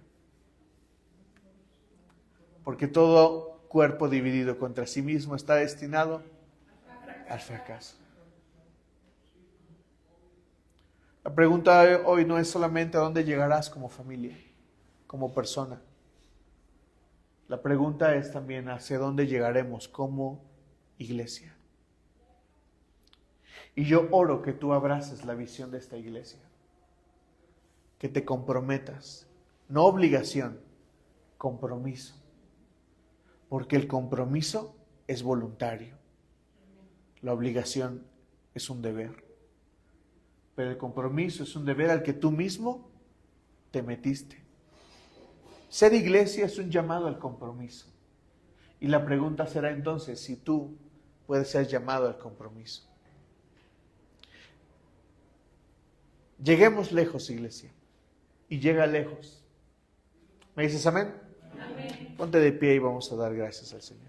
porque todo cuerpo dividido contra sí mismo está destinado al fracaso. La pregunta de hoy no es solamente a dónde llegarás como familia, como persona. La pregunta es también hacia dónde llegaremos como iglesia. Y yo oro que tú abraces la visión de esta iglesia, que te comprometas, no obligación, compromiso, porque el compromiso es voluntario, la obligación es un deber. Pero el compromiso es un deber al que tú mismo te metiste. Ser iglesia es un llamado al compromiso. Y la pregunta será entonces si tú puedes ser llamado al compromiso. Lleguemos lejos, iglesia. Y llega lejos. ¿Me dices amén? Amén. Ponte de pie y vamos a dar gracias al Señor.